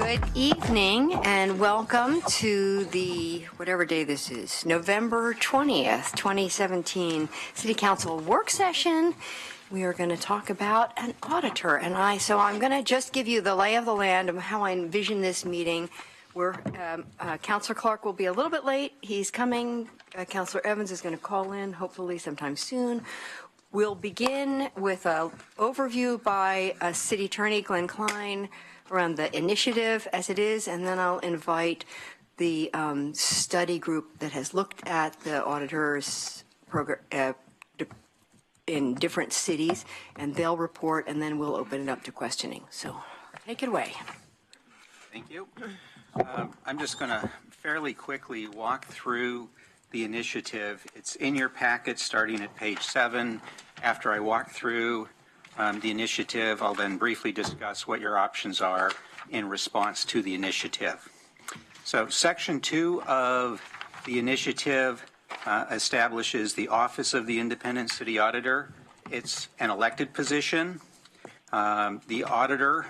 Good evening and welcome to the, whatever day this is, November 20th, 2017 City Council work session. We are going to talk about an auditor, so I'm going to just give you the lay of the land of how I envision this meeting. Councilor Clark will be a little bit late. He's coming. Councilor Evans is going to call in, hopefully sometime soon. We'll begin with an overview by City Attorney Glenn Klein around the initiative as it is, and then I'll invite the study group that has looked at the auditor's program in different cities, and they'll report, and then we'll open it up to questioning. So take it away. Thank you. I'm just going to fairly quickly walk through the initiative. It's in your packet starting at page 7. After I walk through the initiative, I'll then briefly discuss what your options are in response to the initiative. So section 2 of the initiative establishes the Office of the Independent City Auditor. It's an elected position. The auditor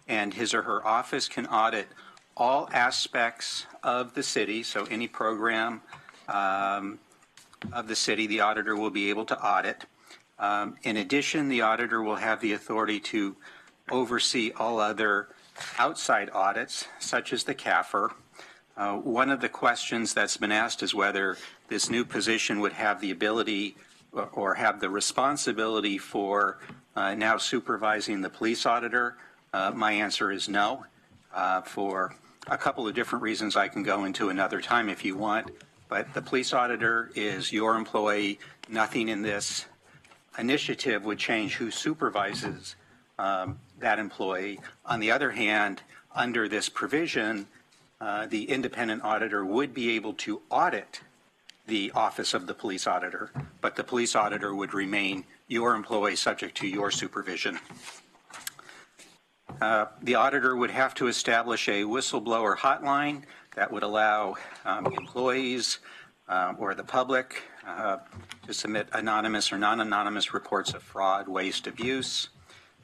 and his or her office can audit all aspects of the city, so any program of the city, the auditor will be able to audit. In addition, the auditor will have the authority to oversee all other outside audits, such as the CAFR. One of the questions that's been asked is whether this new position would have the ability or have the responsibility for now supervising the police auditor. My answer is no, for a couple of different reasons I can go into another time if you want. But the police auditor is your employee. Nothing in this initiative would change who supervises that employee. On the other hand, under this provision, the independent auditor would be able to audit the office of the police auditor, but the police auditor would remain your employee subject to your supervision. The auditor would have to establish a whistleblower hotline that would allow employees or the public to submit anonymous or non-anonymous reports of fraud, waste, abuse.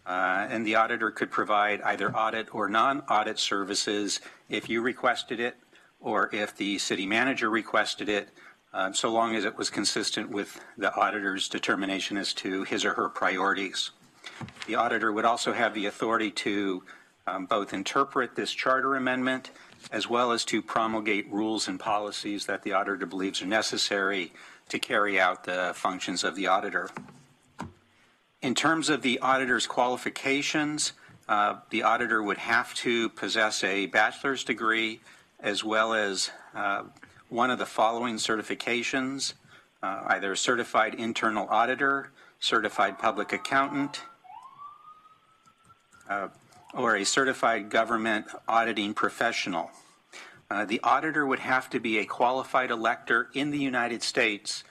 And the auditor could provide either audit or non-audit services if you requested it or if the city manager requested it, so long as it was consistent with the auditor's determination as to his or her priorities. The auditor would also have the authority to both interpret this charter amendment as well as to promulgate rules and policies that the auditor believes are necessary to carry out the functions of the auditor. In terms of the auditor's qualifications, the auditor would have to possess a bachelor's degree as well as one of the following certifications, either a certified internal auditor, certified public accountant, or a certified government auditing professional. The auditor would have to be a qualified elector in the United States,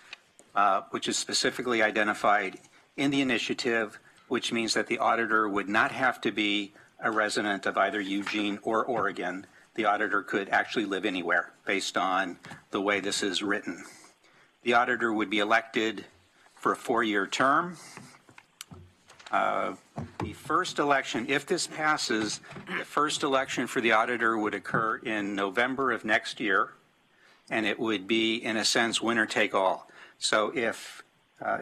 which is specifically identified in the initiative, which means that the auditor would not have to be a resident of either Eugene or Oregon. The auditor could actually live anywhere based on the way this is written. The auditor would be elected for a 4-year term. The first election, if this passes, the first election for the auditor would occur in November of next year, and it would be, in a sense, winner take all. So if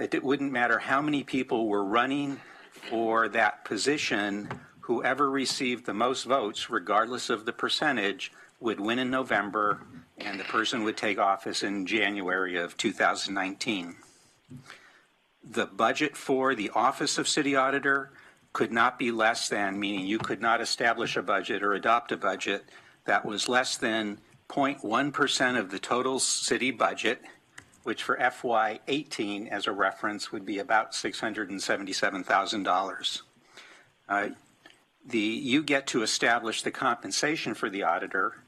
it wouldn't matter how many people were running for that position, whoever received the most votes, regardless of the percentage, would win in November, and the person would take office in January of 2019. The budget for the Office of City Auditor could not be less than, meaning you could not establish a budget or adopt a budget that was less than 0.1% of the total city budget, which for FY18 as a reference would be about $677,000. You get to establish the compensation for the auditor,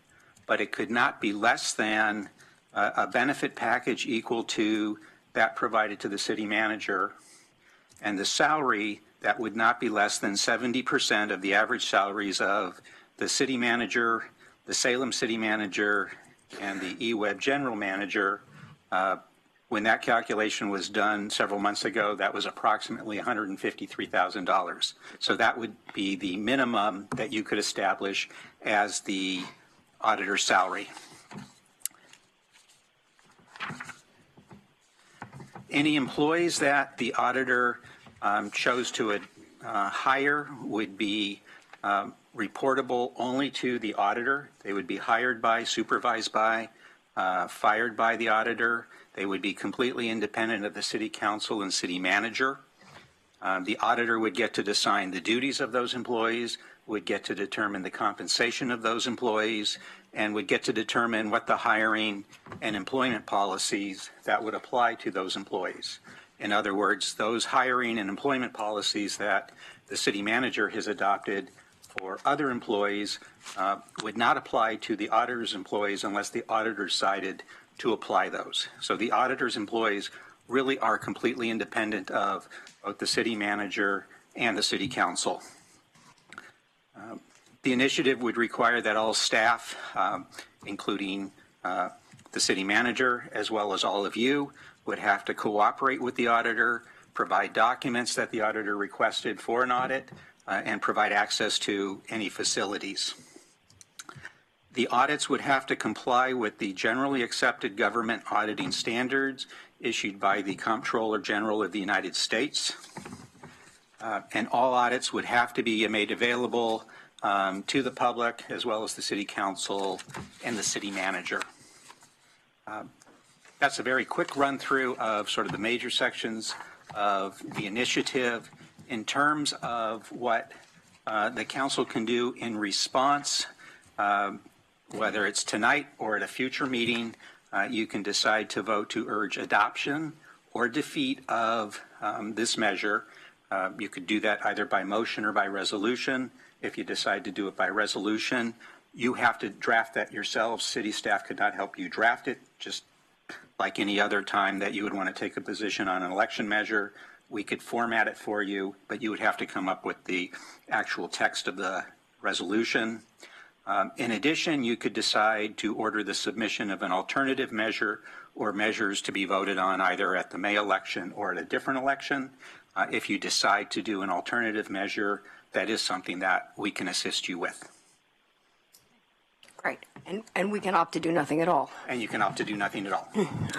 but it could not be less than a benefit package equal to that provided to the city manager, and the salary that would not be less than 70% of the average salaries of the city manager, the Salem city manager, and the eWeb general manager When that calculation was done several months ago, that was approximately $153,000. So that would be the minimum that you could establish as the auditor's salary. Any employees that the auditor chose to hire would be reportable only to the auditor. They would be hired by, supervised by, fired by the auditor. They would be completely independent of the city council and city manager. The auditor would get to assign the duties of those employees, would get to determine the compensation of those employees, and would get to determine what the hiring and employment policies that would apply to those employees. In other words, those hiring and employment policies that the city manager has adopted for other employees would not apply to the auditor's employees unless the auditor decided to apply those. So the auditor's employees really are completely independent of both the city manager and the city council. The initiative would require that all staff, including the city manager, as well as all of you, would have to cooperate with the auditor, provide documents that the auditor requested for an audit, and provide access to any facilities. The audits would have to comply with the generally accepted government auditing standards issued by the Comptroller General of the United States. And all audits would have to be made available to the public, as well as the city council and the city manager. That's a very quick run through of sort of the major sections of the initiative. In terms of what the council can do in response, whether it's tonight or at a future meeting, you can decide to vote to urge adoption or defeat of this measure. You could do that either by motion or by resolution. If you decide to do it by resolution, you have to draft that yourselves. City staff could not help you draft it, just like any other time that you would want to take a position on an election measure. We could format it for you, but you would have to come up with the actual text of the resolution. In addition, you could decide to order the submission of an alternative measure or measures to be voted on either at the May election or at a different election. If you decide to do an alternative measure, that is something that we can assist you with. Great. And we can opt to do nothing at all. And you can opt to do nothing at all.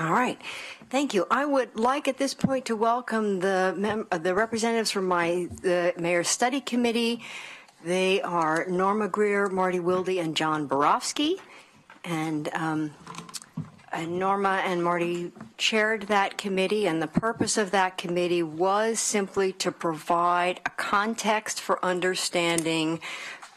All right. Thank you. I would like at this point to welcome the representatives from the Mayor's Study Committee. They are Norma Greer, Marty Wilde, and John Borofsky. And Norma and Marty chaired that committee, and the purpose of that committee was simply to provide a context for understanding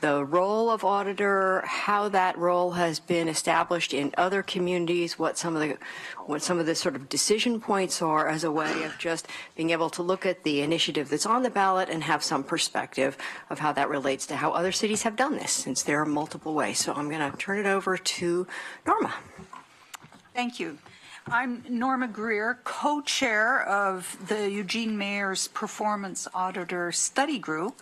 the role of auditor, how that role has been established in other communities, what some of the sort of decision points are, as a way of just being able to look at the initiative that's on the ballot and have some perspective of how that relates to how other cities have done this, since there are multiple ways. So I'm going to turn it over to Norma. Thank you. I'm Norma Greer, co-chair of the Eugene Mayor's Performance Auditor Study Group.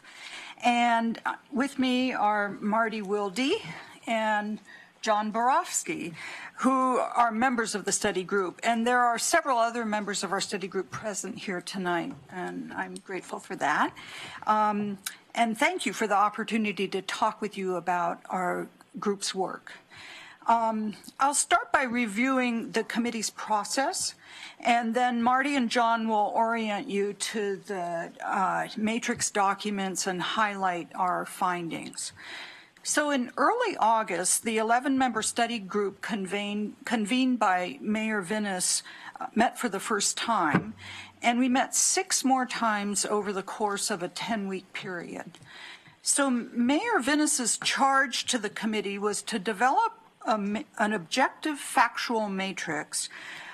And with me are Marty Wilde and John Borofsky, who are members of the study group. And there are several other members of our study group present here tonight, and I'm grateful for that. And thank you for the opportunity to talk with you about our group's work. I'll start by reviewing the committee's process, and then Marty and John will orient you to the matrix documents and highlight our findings. So in early August, the 11-member study group convened by Mayor Vinnis met for the first time, and we met 6 more times over the course of a 10-week period. So Mayor Vinnis's charge to the committee was to develop an objective factual matrix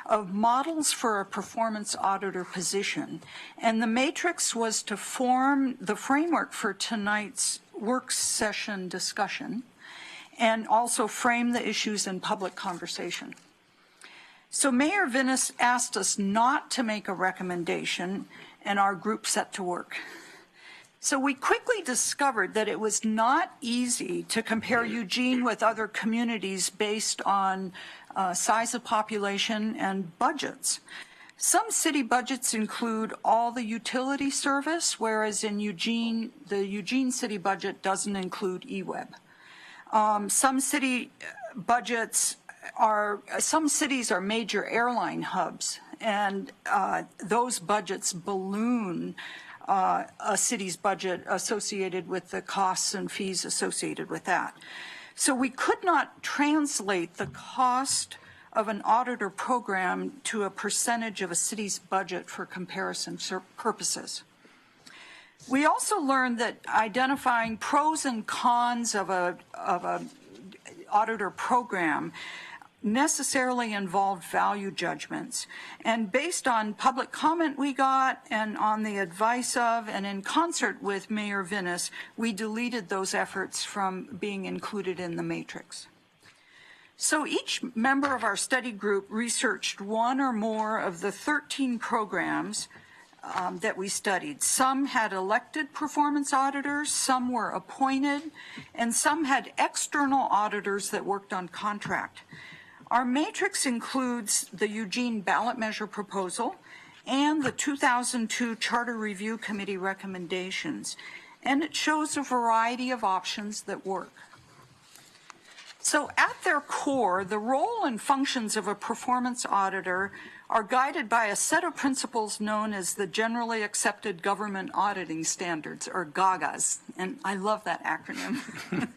of models for a performance auditor position. And the matrix was to form the framework for tonight's work session discussion and also frame the issues in public conversation. So Mayor Vinnis asked us not to make a recommendation, and our group set to work. So we quickly discovered that it was not easy to compare Eugene with other communities based on size of population and budgets. Some city budgets include all the utility service, whereas in Eugene, the Eugene city budget doesn't include eWeb. Some city budgets some cities are major airline hubs, and those budgets balloon a city's budget associated with the costs and fees associated with that. So we could not translate the cost of an auditor program to a percentage of a city's budget for comparison purposes. We also learned that identifying pros and cons of a auditor program necessarily involved value judgments. And based on public comment we got and on the advice of and in concert with Mayor Vinnis, we deleted those efforts from being included in the matrix. So each member of our study group researched one or more of the 13 programs that we studied. Some had elected performance auditors, some were appointed, and some had external auditors that worked on contract. Our matrix includes the Eugene ballot measure proposal and the 2002 Charter Review Committee recommendations, and it shows a variety of options that work. So at their core, the role and functions of a performance auditor are guided by a set of principles known as the Generally Accepted Government Auditing Standards, or GAGAs, and I love that acronym.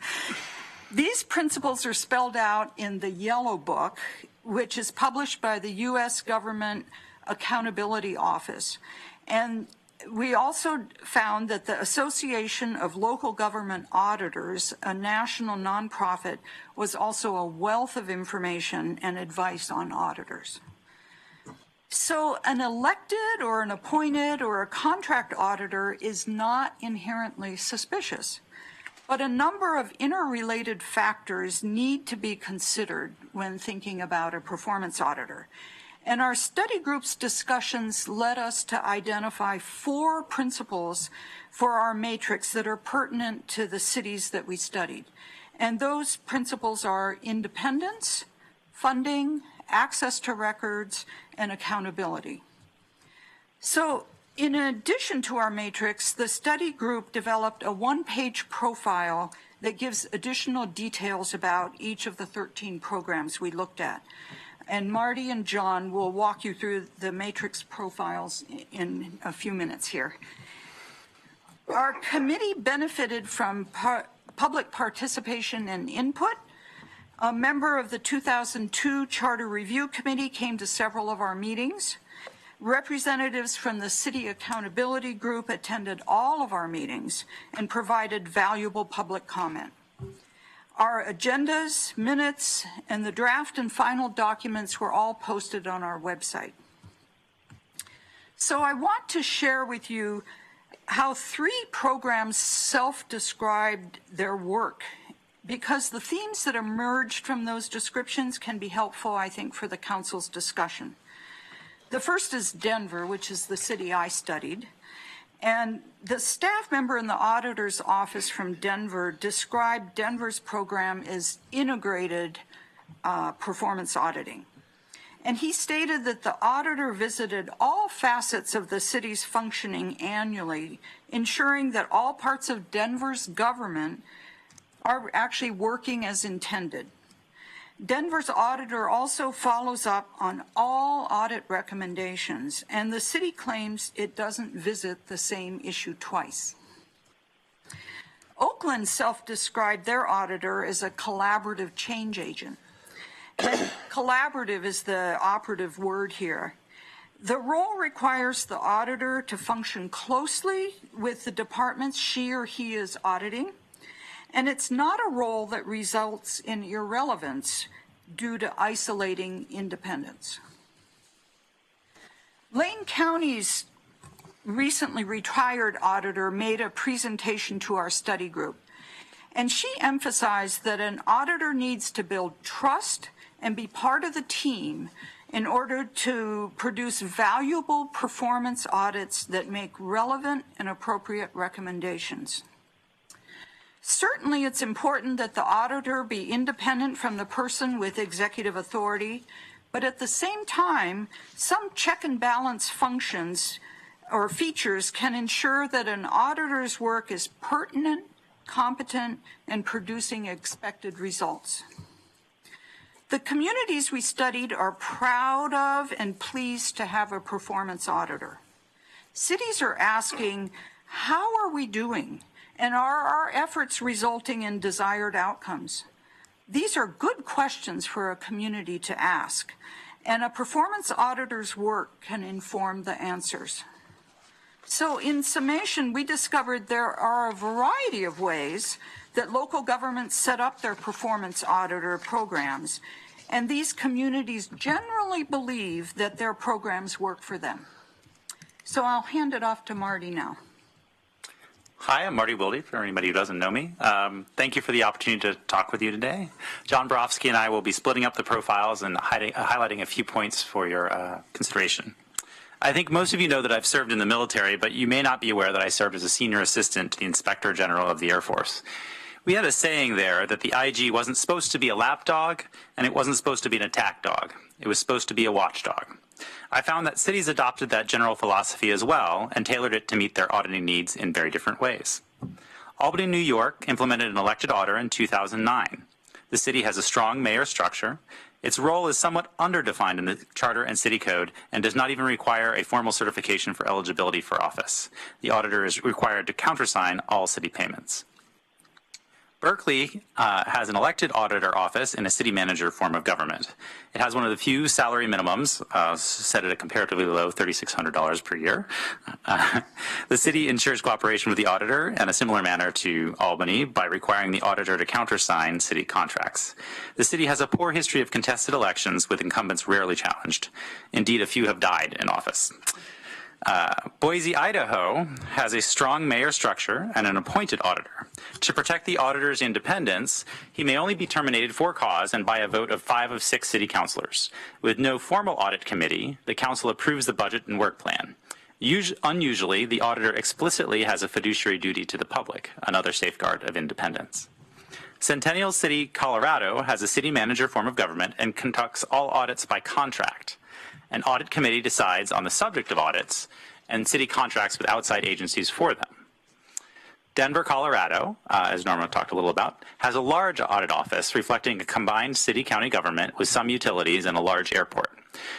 These principles are spelled out in the Yellow Book, which is published by the U.S. Government Accountability Office. And we also found that the Association of Local Government Auditors, a national nonprofit, was also a wealth of information and advice on auditors. So an elected or an appointed or a contract auditor is not inherently suspicious, but a number of interrelated factors need to be considered when thinking about a performance auditor. And our study group's discussions led us to identify 4 principles for our matrix that are pertinent to the cities that we studied. And those principles are independence, funding, access to records, and accountability. So in addition to our matrix, the study group developed a 1-page profile that gives additional details about each of the 13 programs we looked at. And Marty and John will walk you through the matrix profiles in a few minutes here. Our committee benefited from public participation and input. A member of the 2002 Charter Review Committee came to several of our meetings. Representatives from the City Accountability Group attended all of our meetings and provided valuable public comment. Our agendas, minutes, and the draft and final documents were all posted on our website. So I want to share with you how 3 programs self-described their work, because the themes that emerged from those descriptions can be helpful, I think, for the council's discussion. The first is Denver, which is the city I studied. And the staff member in the auditor's office from Denver described Denver's program as integrated performance auditing. And he stated that the auditor visited all facets of the city's functioning annually, ensuring that all parts of Denver's government are actually working as intended. Denver's auditor also follows up on all audit recommendations, and the city claims it doesn't visit the same issue twice. Oakland self-described their auditor as a collaborative change agent. And collaborative is the operative word here. The role requires the auditor to function closely with the departments she or he is auditing, and it's not a role that results in irrelevance due to isolating independence. Lane County's recently retired auditor made a presentation to our study group, and she emphasized that an auditor needs to build trust and be part of the team in order to produce valuable performance audits that make relevant and appropriate recommendations. Certainly, it's important that the auditor be independent from the person with executive authority, But at the same time, some check and balance functions or features can ensure that an auditor's work is pertinent, competent, and producing expected results. The communities we studied are proud of and pleased to have a performance auditor. Cities are asking, how are we doing? And are our efforts resulting in desired outcomes? These are good questions for a community to ask, and a performance auditor's work can inform the answers. So in summation, we discovered there are a variety of ways that local governments set up their performance auditor programs, and these communities generally believe that their programs work for them. So I'll hand it off to Marty now. Hi, I'm Marty Wilde, for anybody who doesn't know me. Thank you for the opportunity to talk with you today. John Borofsky and I will be splitting up the profiles and highlighting a few points for your consideration. I think most of you know that I've served in the military, but you may not be aware that I served as a senior assistant to the Inspector General of the Air Force. We had a saying there that the IG wasn't supposed to be a lapdog, and it wasn't supposed to be an attack dog. It was supposed to be a watchdog. I found that cities adopted that general philosophy as well and tailored it to meet their auditing needs in very different ways. Albany, New York implemented an elected auditor in 2009. The city has a strong mayor structure. Its role is somewhat underdefined in the charter and city code and does not even require a formal certification for eligibility for office. The auditor is required to countersign all city payments. Berkeley has an elected auditor office in a city manager form of government. It has one of the few salary minimums, set at a comparatively low $3,600 per year. The city ensures cooperation with the auditor in a similar manner to Albany by requiring the auditor to countersign city contracts. The city has a poor history of contested elections, with incumbents rarely challenged. Indeed, a few have died in office. Boise, Idaho has a strong mayor structure and an appointed auditor. To protect the auditor's independence, he may only be terminated for cause and by a vote of 5 of 6 city councilors. With no formal audit committee, the council approves the budget and work plan. Unusually, the auditor explicitly has a fiduciary duty to the public, another safeguard of independence. Centennial City, Colorado has a city manager form of government and conducts all audits by contract. An audit committee decides on the subject of audits, and city contracts with outside agencies for them. Denver, Colorado, as Norma talked a little about, has a large audit office reflecting a combined city-county government with some utilities and a large airport.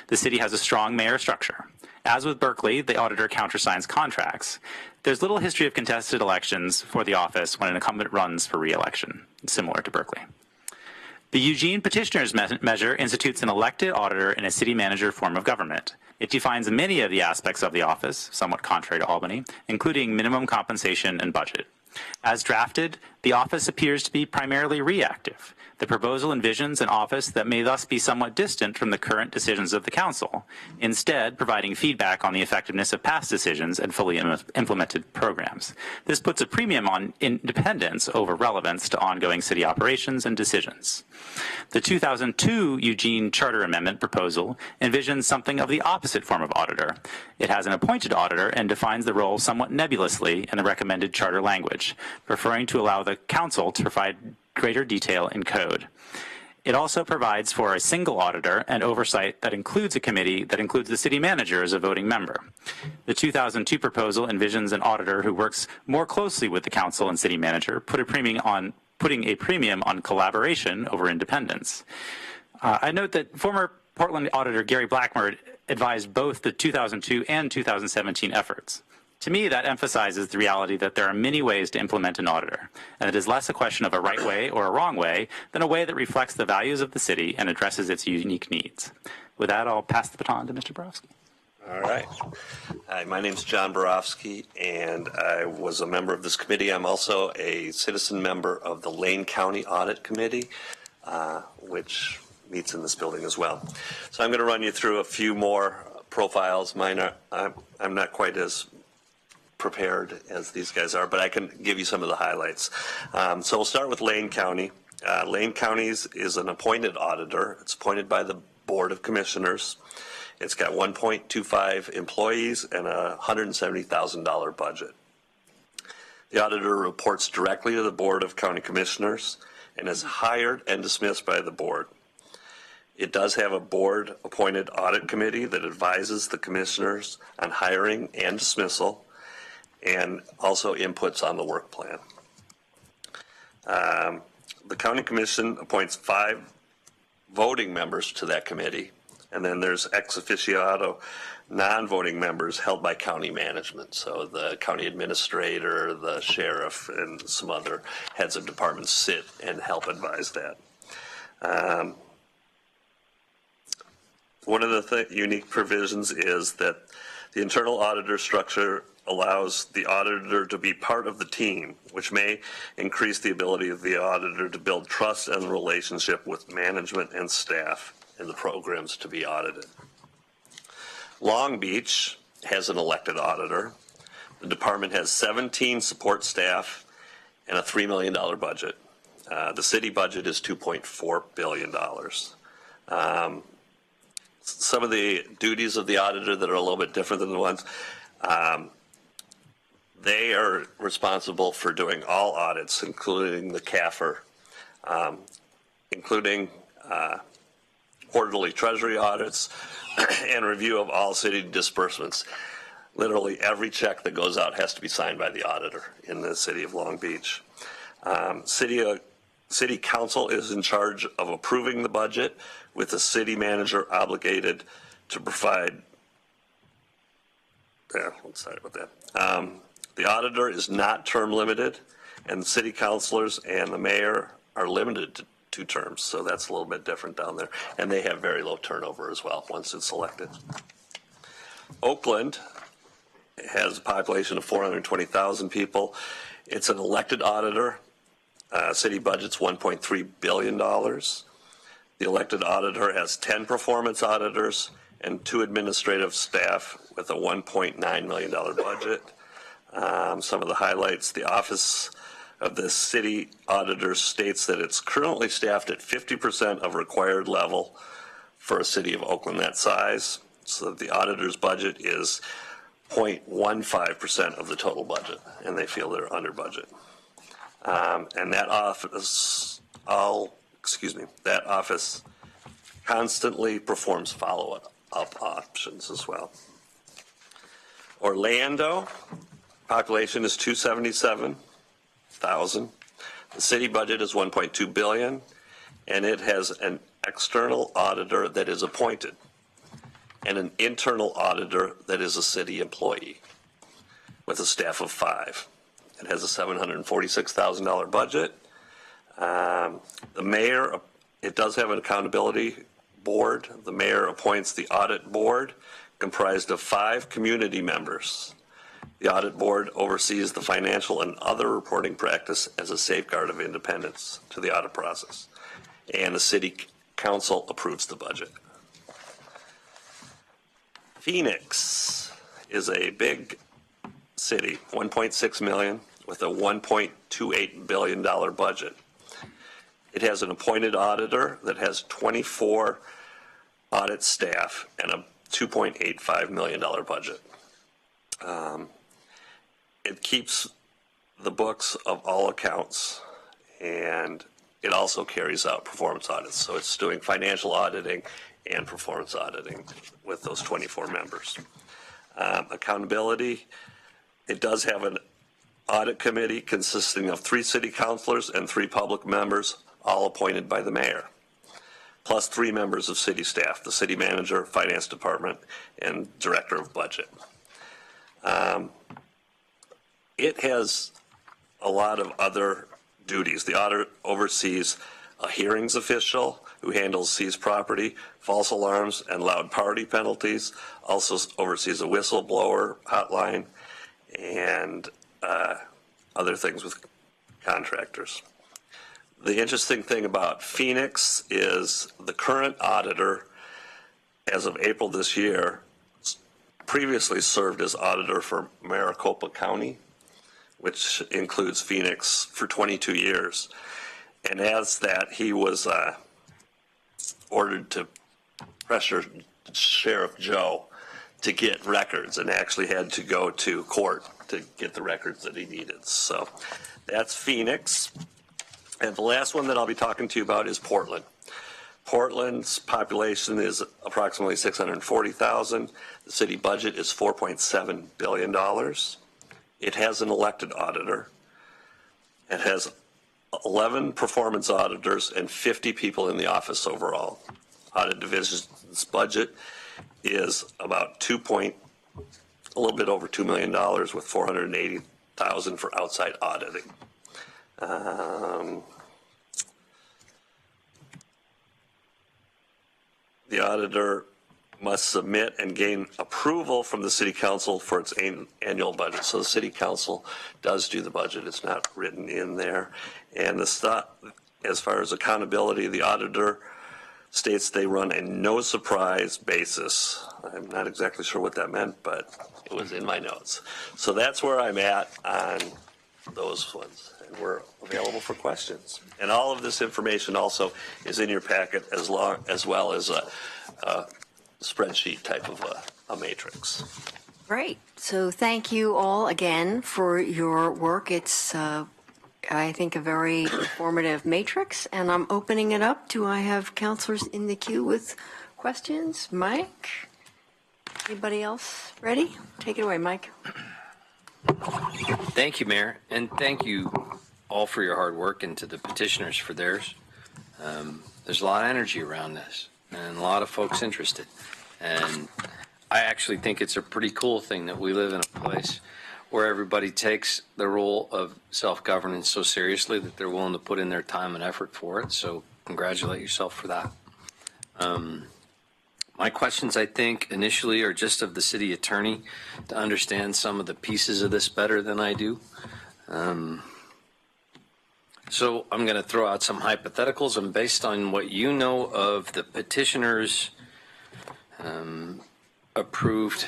The city has a strong mayor structure. As with Berkeley, the auditor countersigns contracts. There's little history of contested elections for the office when an incumbent runs for re-election, similar to Berkeley. The Eugene Petitioners Measure institutes an elected auditor in a city manager form of government. It defines many of the aspects of the office, somewhat contrary to Albany, including minimum compensation and budget. As drafted, the office appears to be primarily reactive. The proposal envisions an office that may thus be somewhat distant from the current decisions of the council, instead providing feedback on the effectiveness of past decisions and fully implemented programs. This puts a premium on independence over relevance to ongoing city operations and decisions. The 2002 Eugene Charter Amendment proposal envisions something of the opposite form of auditor. It has an appointed auditor and defines the role somewhat nebulously in the recommended charter language, preferring to allow the council to provide greater detail in code. It also provides for a single auditor and oversight that includes a committee that includes the city manager as a voting member. The 2002 proposal envisions an auditor who works more closely with the council and city manager, putting a premium on collaboration over independence. I note that former Portland auditor Gary Blackmer advised both the 2002 and 2017 efforts. To me, that emphasizes the reality that there are many ways to implement an auditor, and it is less a question of a right way or a wrong way than a way that reflects the values of the city and addresses its unique needs. With that, I'll pass the baton to Mr. Borofsky. All right. Hi, my name's John Borofsky, and I was a member of this committee. I'm also a citizen member of the Lane County Audit Committee, which meets in this building as well. So I'm going to run you through a few more profiles. I'm not quite as prepared as these guys are, but I can give you some of the highlights. So we'll start with Lane County. Lane County is an appointed auditor. It's appointed by the Board of Commissioners. It's got 1.25 employees and a $170,000 budget. The auditor reports directly to the Board of County Commissioners and is hired and dismissed by the board. It does have a board-appointed audit committee that advises the commissioners on hiring and dismissal, and also inputs on the work plan. The county commission appoints 5 voting members to that committee, and then there's ex officio non-voting members held by county management. So the county administrator, the sheriff, and some other heads of departments sit and help advise that. One of the unique provisions is that the internal auditor structure allows the auditor to be part of the team, which may increase the ability of the auditor to build trust and relationship with management and staff in the programs to be audited. Long Beach has an elected auditor. The department has 17 support staff and a $3 million budget. The city budget is $2.4 billion. Some of the duties of the auditor that are a little bit different than the ones, they are responsible for doing all audits, including the CAFR, including quarterly treasury audits and review of all city disbursements. Literally every check that goes out has to be signed by the auditor in the city of Long Beach. City council is in charge of approving the budget, with the city manager obligated to provide. Sorry about that. The auditor is not term limited, and the city councilors and the mayor are limited to 2 terms, so that's a little bit different down there. And they have very low turnover as well once it's elected. Oakland has a population of 420,000 people. It's an elected auditor. City budget's $1.3 billion. The elected auditor has 10 performance auditors and 2 administrative staff with a $1.9 million budget. Some of the highlights: the office of the city auditor states that it's currently staffed at 50% of required level for a city of Oakland that size. So the auditor's budget is 0.15% of the total budget, and they feel they're under budget. And that office, that office constantly performs follow-up options as well. Orlando, population is 277,000. The city budget is $1.2 billion, and it has an external auditor that is appointed and an internal auditor that is a city employee with a staff of 5. It has a $746,000 budget. The mayor, it does have an accountability board. The mayor appoints the audit board, comprised of 5 community members. The audit board oversees the financial and other reporting practice as a safeguard of independence to the audit process. And the city council approves the budget. Phoenix is a big city, 1.6 million, with a $1.28 billion budget. It has an appointed auditor that has 24 audit staff and a $2.85 million budget. It keeps the books of all accounts, and it also carries out performance audits. So it's doing financial auditing and performance auditing with those 24 members. Accountability, it does have an audit committee consisting of 3 city councilors and 3 public members, all appointed by the mayor, plus 3 members of city staff, the city manager, finance department, and director of budget. It has a lot of other duties. The audit oversees a hearings official who handles seized property, false alarms, and loud party penalties, also oversees a whistleblower hotline, and other things with contractors. The interesting thing about Phoenix is the current auditor, as of April this year, previously served as auditor for Maricopa County, which includes Phoenix, for 22 years. And as that, he was ordered to pressure Sheriff Joe to get records, and actually had to go to court to get the records that he needed. So that's Phoenix. And the last one that I'll be talking to you about is Portland. Portland's population is approximately 640,000. The city budget is $4.7 billion. It has an elected auditor. It has 11 performance auditors and 50 people in the office overall. Audit division's budget is about a little bit over $2 million with $480,000 for outside auditing. The auditor must submit and gain approval from the city council for its annual budget. So the city council does do the budget. It's not written in there. And as far as accountability, the auditor states they run a no surprise basis. I'm not exactly sure what that meant, but it was in my notes. So that's where I'm at on those ones. And we're available for questions. And all of this information also is in your packet as well as a spreadsheet type of a matrix. Great. So thank you all again for your work. It's, I think, a very informative matrix, and I'm opening it up. Do I have counselors in the queue with questions? Mike? Anybody else ready? Take it away, Mike. Thank you, Mayor, and thank you all for your hard work and to the petitioners for theirs. There's a lot of energy around this and a lot of folks interested. And I actually think it's a pretty cool thing that we live in a place where everybody takes the role of self-governance so seriously that they're willing to put in their time and effort for it. So congratulate yourself for that. My questions, I think, initially are just of the city attorney to understand some of the pieces of this better than I do. So I'm going to throw out some hypotheticals, and based on what you know of the petitioner's approved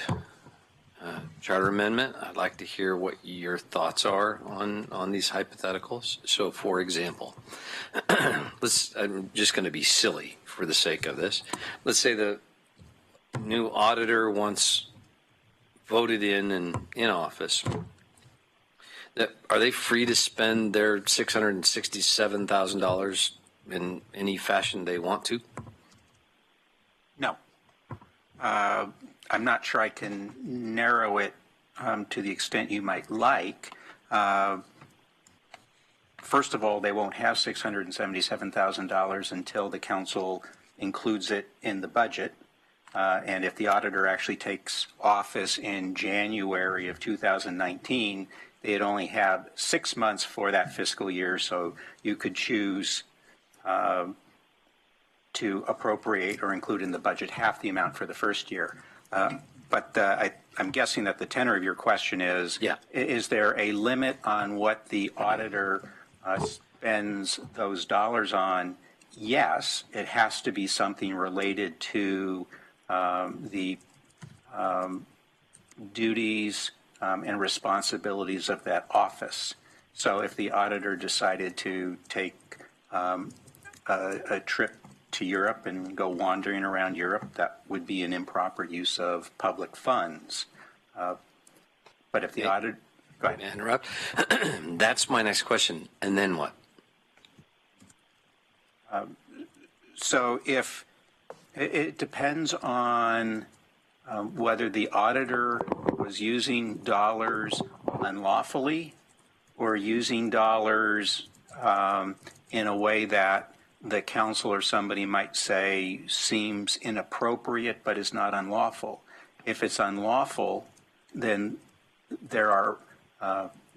charter amendment, I'd like to hear what your thoughts are on these hypotheticals. So, for example, I'm just going to be silly for the sake of this. Let's say the new auditor once voted in office. Are they free to spend their $667,000 in any fashion they want to? No. I'm not sure I can narrow it to the extent you might like. First of all, they won't have $677,000 until the council includes it in the budget. And if the auditor actually takes office in January of 2019, they'd only have 6 months for that fiscal year, so you could choose to appropriate or include in the budget half the amount for the first year. But I'm guessing that the tenor of your question is, is there a limit on what the auditor spends those dollars on? Yes, it has to be something related to the duties and responsibilities of that office. So if the auditor decided to take a trip to Europe and go wandering around Europe, that would be an improper use of public funds. But if the auditor, go ahead. May I interrupt? That's my next question. And then what? So if it depends on whether the auditor was using dollars unlawfully or using dollars in a way that the council or somebody might say seems inappropriate but is not unlawful. If it's unlawful, then there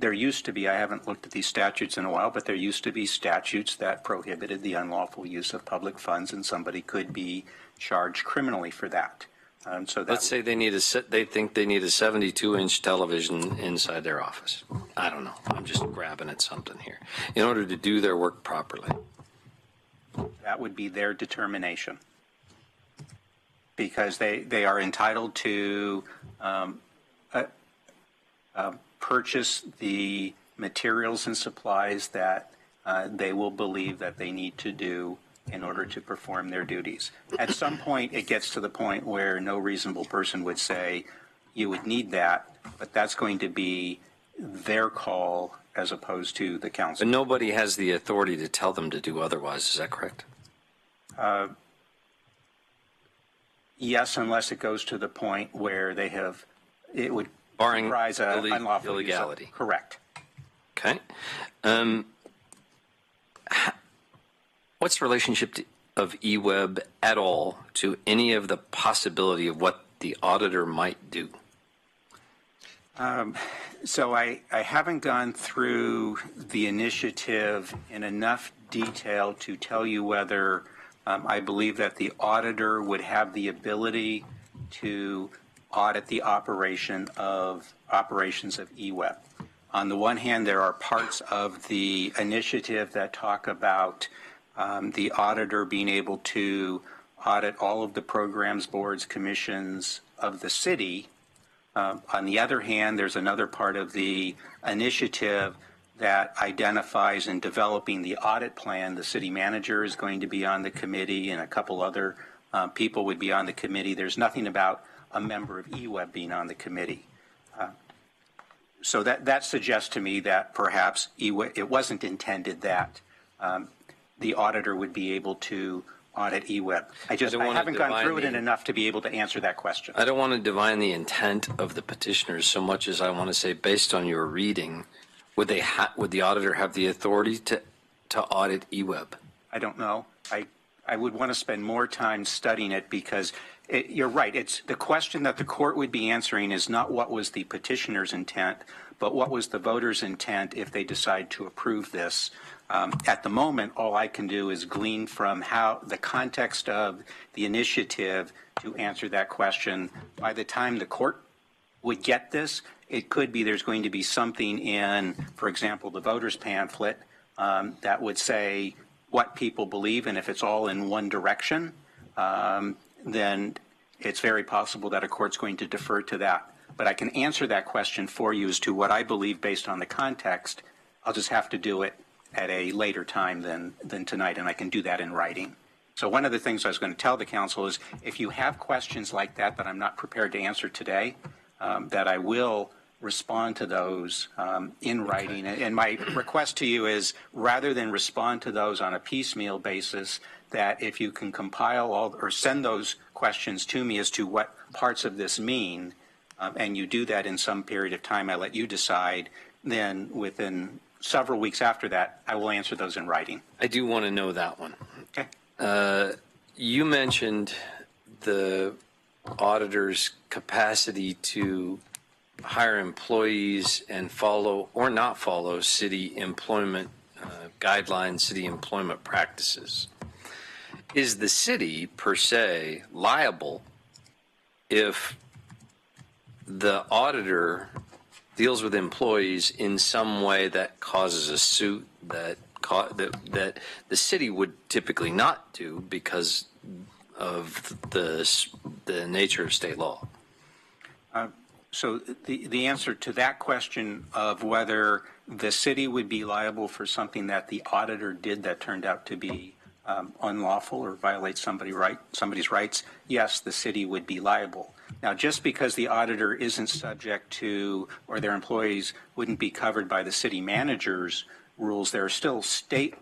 used to be, I haven't looked at these statutes in a while, but there used to be statutes that prohibited the unlawful use of public funds, and somebody could be charged criminally for that. So Let's say they think they need a 72-inch television inside their office. I don't know. I'm just grabbing at something here. In order to do their work properly. that would be their determination, because they are entitled to purchase the materials and supplies that they will believe that they need to do in order to perform their duties. At some point, it gets to the point where no reasonable person would say you would need that, but that's going to be their call as opposed to the council. But nobody has the authority to tell them to do otherwise. Is that correct? Yes, unless it goes to the point where it would Barring comprise a unlawful illegality. Use. Correct. Okay. What's the relationship of eWeb at all to any of the possibility of what the auditor might do? So I haven't gone through the initiative in enough detail to tell you whether I believe that the auditor would have the ability to audit the operations of eWeb. On the one hand, there are parts of the initiative that talk about the auditor being able to audit all of the programs, boards, commissions of the city. On the other hand, there's another part of the initiative that identifies in developing the audit plan. The city manager is going to be on the committee, and a couple other people would be on the committee. There's nothing about a member of eWeb being on the committee. So that suggests to me that perhaps it wasn't intended that the auditor would be able to audit eWeb. I haven't gone through it enough to be able to answer that question. I don't want to divine the intent of the petitioners so much as I want to say, based on your reading, would the auditor have the authority to audit eWeb? I don't know. I would want to spend more time studying it because you're right. It's the question that the court would be answering is not what was the petitioner's intent, but what was the voter's intent if they decide to approve this. At the moment, all I can do is glean from how the context of the initiative to answer that question. By the time the court would get this, it could be there's going to be something in, for example, the voter's pamphlet that would say what people believe, and if it's all in one direction, then it's very possible that a court's going to defer to that. But I can answer that question for you as to what I believe based on the context. I'll just have to do it at a later time than tonight, and I can do that in writing. So one of the things I was going to tell the council is if you have questions like that I'm not prepared to answer today, that I will respond to those in writing. And my request to you is rather than respond to those on a piecemeal basis, that if you can compile all or send those questions to me as to what parts of this mean, and you do that in some period of time, I let you decide, then within several weeks after that, I will answer those in writing. I do want to know that one. Okay. You mentioned the auditor's capacity to hire employees and follow or not follow city employment guidelines, city employment practices. Is the city per se liable if the auditor deals with employees in some way that causes a suit that the city would typically not do because of the nature of state law? So the answer to that question of whether the city would be liable for something that the auditor did that turned out to be unlawful or violate somebody's rights, yes, the city would be liable. Now, just because the auditor isn't subject to, or their employees wouldn't be covered by the city manager's rules, there are still state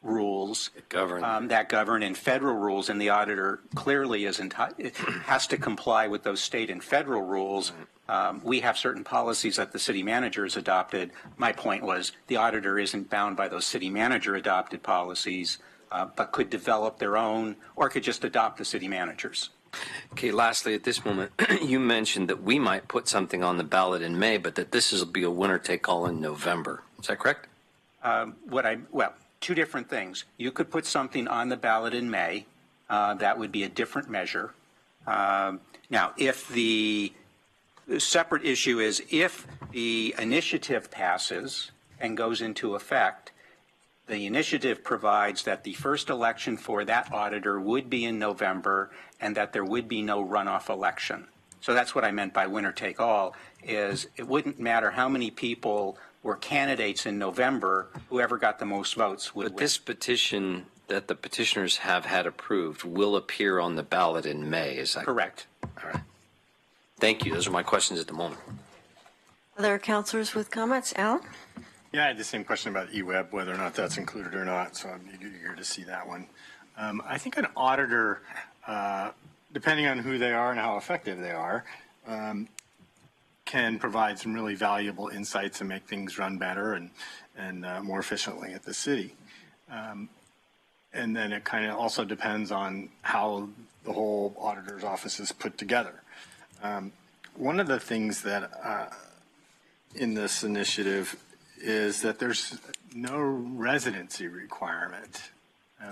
rules that govern and federal rules, and the auditor clearly has to comply with those state and federal rules. We have certain policies that the city manager has adopted. My point was the auditor isn't bound by those city manager adopted policies, but could develop their own or could just adopt the city managers. Okay, lastly, at this moment, you mentioned that we might put something on the ballot in May, but that this will be a winner-take-all in November. Is that correct? Well, two different things. You could put something on the ballot in May. That would be a different measure. Now, if the separate issue is if the initiative passes and goes into effect, the initiative provides that the first election for that auditor would be in November and that there would be no runoff election. So that's what I meant by winner take all, is it wouldn't matter how many people were candidates in November, whoever got the most votes would win. But this petition that the petitioners have had approved will appear on the ballot in May, is that correct? All right. Thank you. Those are my questions at the moment. Other councilors with comments? Alan? Yeah, I had the same question about eWeb, whether or not that's included or not, so I'm eager to see that one. I think an auditor depending on who they are and how effective they are, can provide some really valuable insights and make things run better and more efficiently at the city. And then it kind of also depends on how the whole auditor's office is put together. One of the things that in this initiative is that there's no residency requirement.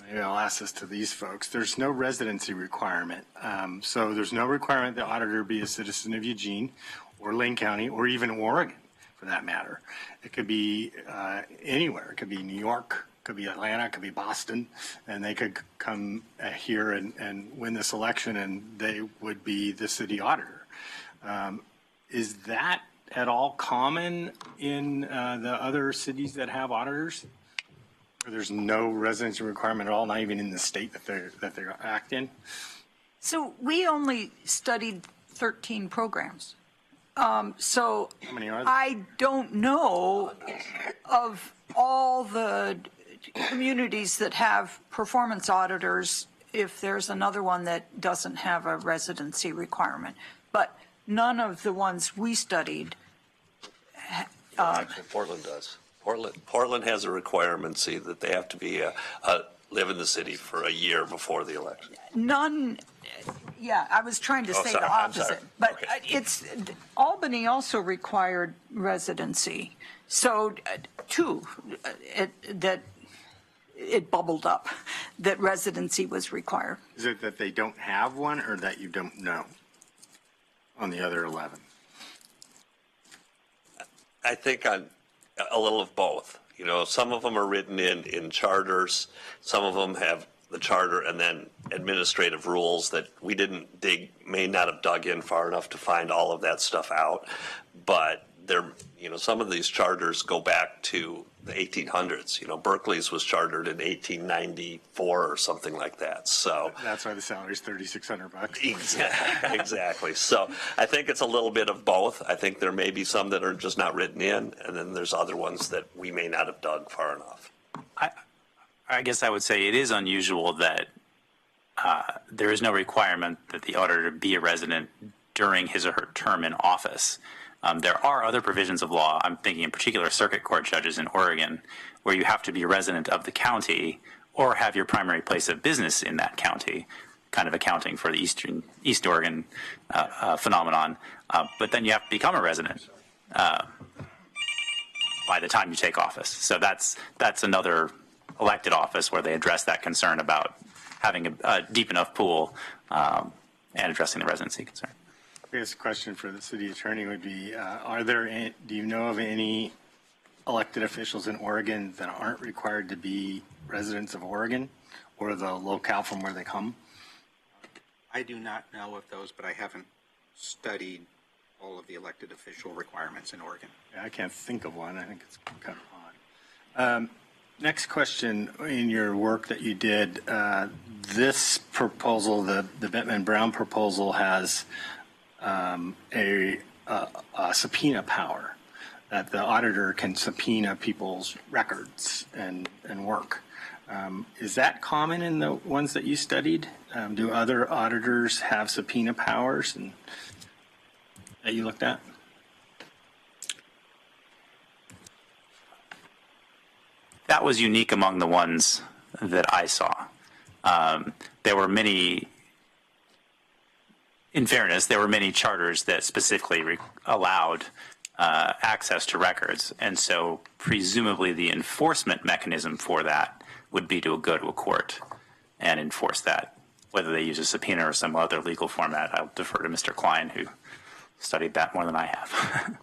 Maybe I'll ask this to these folks. There's no residency requirement. So there's no requirement the auditor be a citizen of Eugene or Lane County or even Oregon for that matter. It could be anywhere. It could be New York, it could be Atlanta, it could be Boston, and they could come here and win this election and they would be the city auditor. Is that at all common in the other cities that have auditors? Or there's no residency requirement at all, not even in the state that they act in? So we only studied 13 programs. So How many are there? I don't know of all the communities that have performance auditors if there's another one that doesn't have a residency requirement. But none of the ones we studied. Actually, Portland does. Portland has a requirement, see, that they have to be live in the city for a year before the election. None, yeah, I was trying to say sorry, the I'm opposite. sorry. But Okay. it's, Albany also required residency. So, that it bubbled up, that residency was required. Is it that they don't have one or that you don't know on the other 11? I think on a little of both. You know, some of them are written in charters. Some of them have the charter and then administrative rules that we may not have dug in far enough to find all of that stuff out. But some of these charters go back to the 1800s. You know, Berkeley's was chartered in 1894 or something like that. So That's why the salary's $3,600. exactly. So I think it's a little bit of both. I think there may be some that are just not written in, and then there's other ones that we may not have dug far enough. I guess I would say it is unusual that there is no requirement that the auditor be a resident during his or her term in office. There are other provisions of law, I'm thinking in particular circuit court judges in Oregon, where you have to be a resident of the county or have your primary place of business in that county, kind of accounting for the East Oregon phenomenon. But then you have to become a resident by the time you take office. So that's another elected office where they address that concern about having a deep enough pool and addressing the residency concern. I guess a question for the city attorney would be, do you know of any elected officials in Oregon that aren't required to be residents of Oregon or the locale from where they come? I do not know of those, but I haven't studied all of the elected official requirements in Oregon. Yeah, I can't think of one. I think it's kind of odd. Next question, in your work that you did, this proposal, the Bettman-Brown proposal, has a subpoena power, that the auditor can subpoena people's records and work. Is that common in the ones that you studied? Do other auditors have subpoena powers that you looked at? That was unique among the ones that I saw. There were many, in fairness, there were many charters that specifically allowed access to records. And so presumably the enforcement mechanism for that would be to go to a court and enforce that. Whether they use a subpoena or some other legal format, I'll defer to Mr. Klein, who studied that more than I have.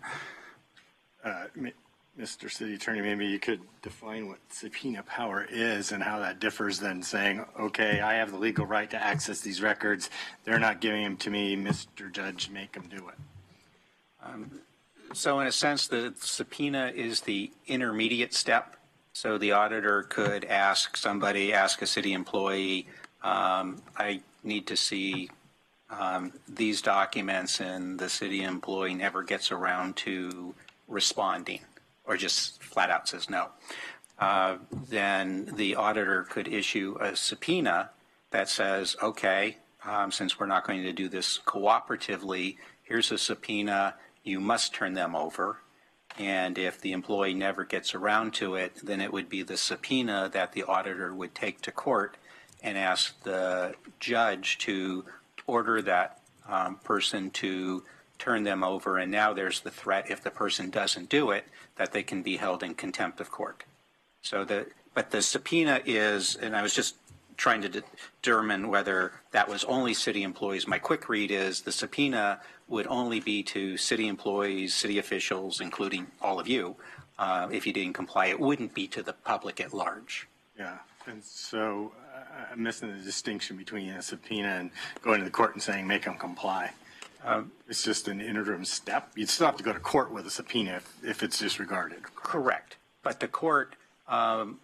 Mr. City Attorney, maybe you could define what subpoena power is and how that differs than saying, okay, I have the legal right to access these records. They're not giving them to me. Mr. Judge, make them do it. So in a sense, the subpoena is the intermediate step. So the auditor could ask a city employee, I need to see these documents, and the city employee never gets around to responding or just flat out says no. Then the auditor could issue a subpoena that says, okay, since we're not going to do this cooperatively, here's a subpoena, you must turn them over. And if the employee never gets around to it, then it would be the subpoena that the auditor would take to court and ask the judge to order that person to turn them over. And now there's the threat, if the person doesn't do it, that they can be held in contempt of court. But the subpoena is, and I was just trying to determine whether that was only city employees. My quick read is the subpoena would only be to city employees, city officials, including all of you. If you didn't comply, it wouldn't be to the public at large. Yeah, and so I'm missing the distinction between a subpoena and going to the court and saying, make them comply. It's just an interim step. You'd still have to go to court with a subpoena if it's disregarded. Correct. But the court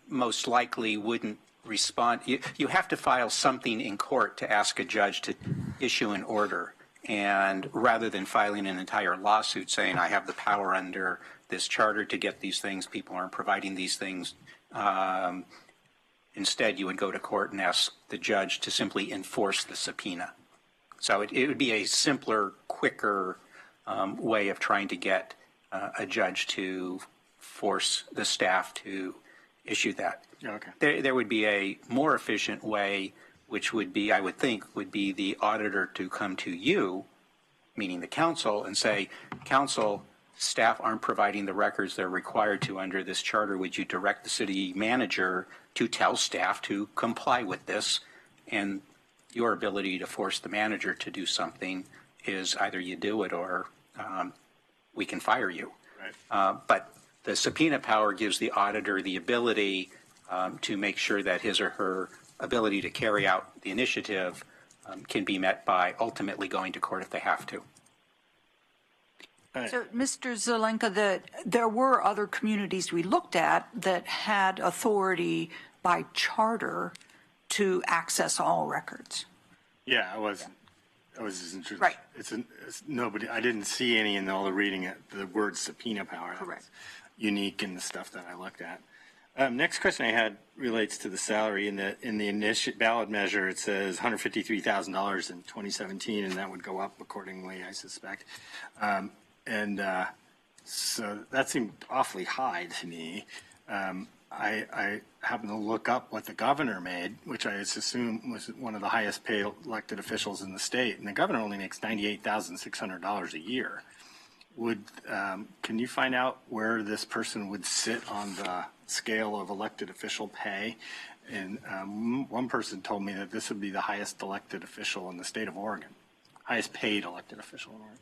most likely wouldn't respond. You have to file something in court to ask a judge to issue an order. And rather than filing an entire lawsuit saying, I have the power under this charter to get these things, people aren't providing these things, instead you would go to court and ask the judge to simply enforce the subpoena. So it would be a simpler, quicker way of trying to get a judge to force the staff to issue that. Okay. There would be a more efficient way, which would be, I would think, would be the auditor to come to you, meaning the council, and say, council, staff aren't providing the records they're required to under this charter. Would you direct the city manager to tell staff to comply with this? And your ability to force the manager to do something is either you do it or we can fire you. Right. But the subpoena power gives the auditor the ability to make sure that his or her ability to carry out the initiative can be met by ultimately going to court if they have to. So, Mr. Zelenka, there were other communities we looked at that had authority by charter to access all records. Yeah, I was interested. Right. It's nobody. I didn't see any in all the reading the word subpoena power. Correct. Unique in the stuff that I looked at. Next question I had relates to the salary. In the initial ballot measure, it says $153,000 in 2017, and that would go up accordingly, I suspect. So that seemed awfully high to me. I happened to look up what the governor made, which I assume was one of the highest paid elected officials in the state, and the governor only makes $98,600 a year. Can you find out where this person would sit on the scale of elected official pay? And one person told me that this would be the highest elected official in the state of Oregon, highest paid elected official in Oregon.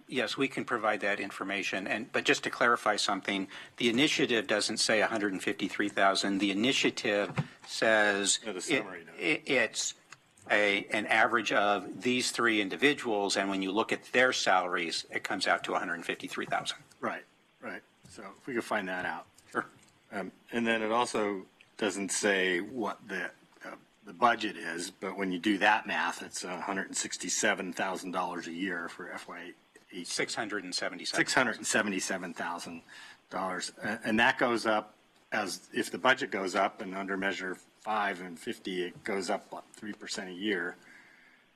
Yes, we can provide that information. But just to clarify something, the initiative doesn't say 153,000. The initiative says it's an average of these three individuals, and when you look at their salaries, it comes out to 153,000. Right. So if we could find that out. Sure. And then it also doesn't say what the budget is, but when you do that math, it's $167,000 a year for FY18. $677,000, and that goes up as if the budget goes up, and under measure 5 and 50, it goes up 3% a year.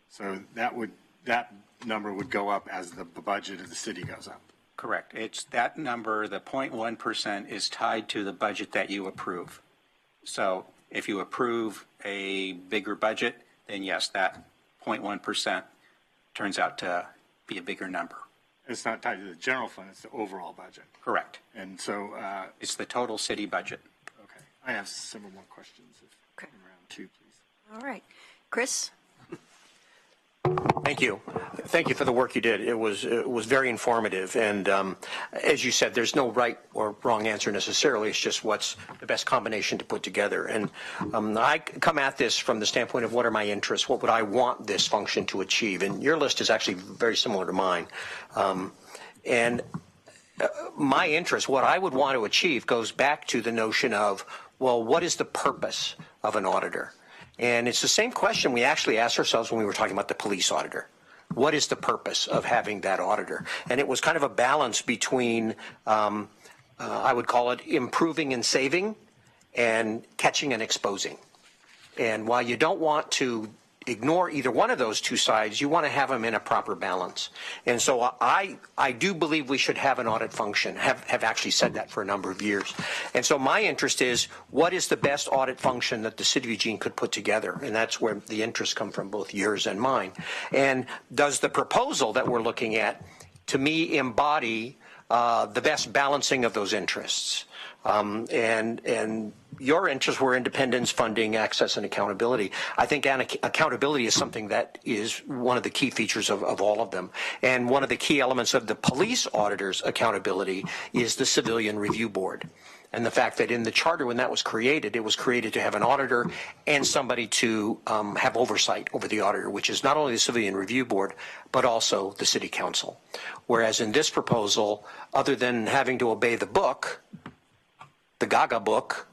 So that number would go up as the budget of the city goes up. Correct. It's that number, the 0.1%, is tied to the budget that you approve. So if you approve a bigger budget, then yes, that 0.1% turns out to be a bigger number. It's not tied to the general fund, it's the overall budget. Correct. And so it's the total city budget. Okay. I have several more questions. Okay. In round 2, please. All right. Chris? Thank you. Thank you for the work you did. It was very informative. And as you said, there's no right or wrong answer necessarily. It's just what's the best combination to put together. And I come at this from the standpoint of what are my interests? What would I want this function to achieve? And your list is actually very similar to mine. My interest, what I would want to achieve, goes back to the notion of, well, what is the purpose of an auditor? And it's the same question we actually asked ourselves when we were talking about the police auditor. What is the purpose of having that auditor? And it was kind of a balance between, I would call it improving and saving, and catching and exposing. And while you don't want to ignore either one of those two sides. You want to have them in a proper balance. And so I do believe we should have an audit function, have actually said that for a number of years. And so my interest is, what is the best audit function that the city of Eugene could put together? And that's where the interests come from, both yours and mine. And does the proposal that we're looking at, to me, embody the best balancing of those interests? And your interests were independence, funding, access, and accountability. I think accountability is something that is one of the key features of all of them. And one of the key elements of the police auditor's accountability is the Civilian Review Board. And the fact that in the charter, when that was created, it was created to have an auditor and somebody to have oversight over the auditor, which is not only the Civilian Review Board, but also the City Council. Whereas in this proposal, other than having to obey the book, the Gaga book,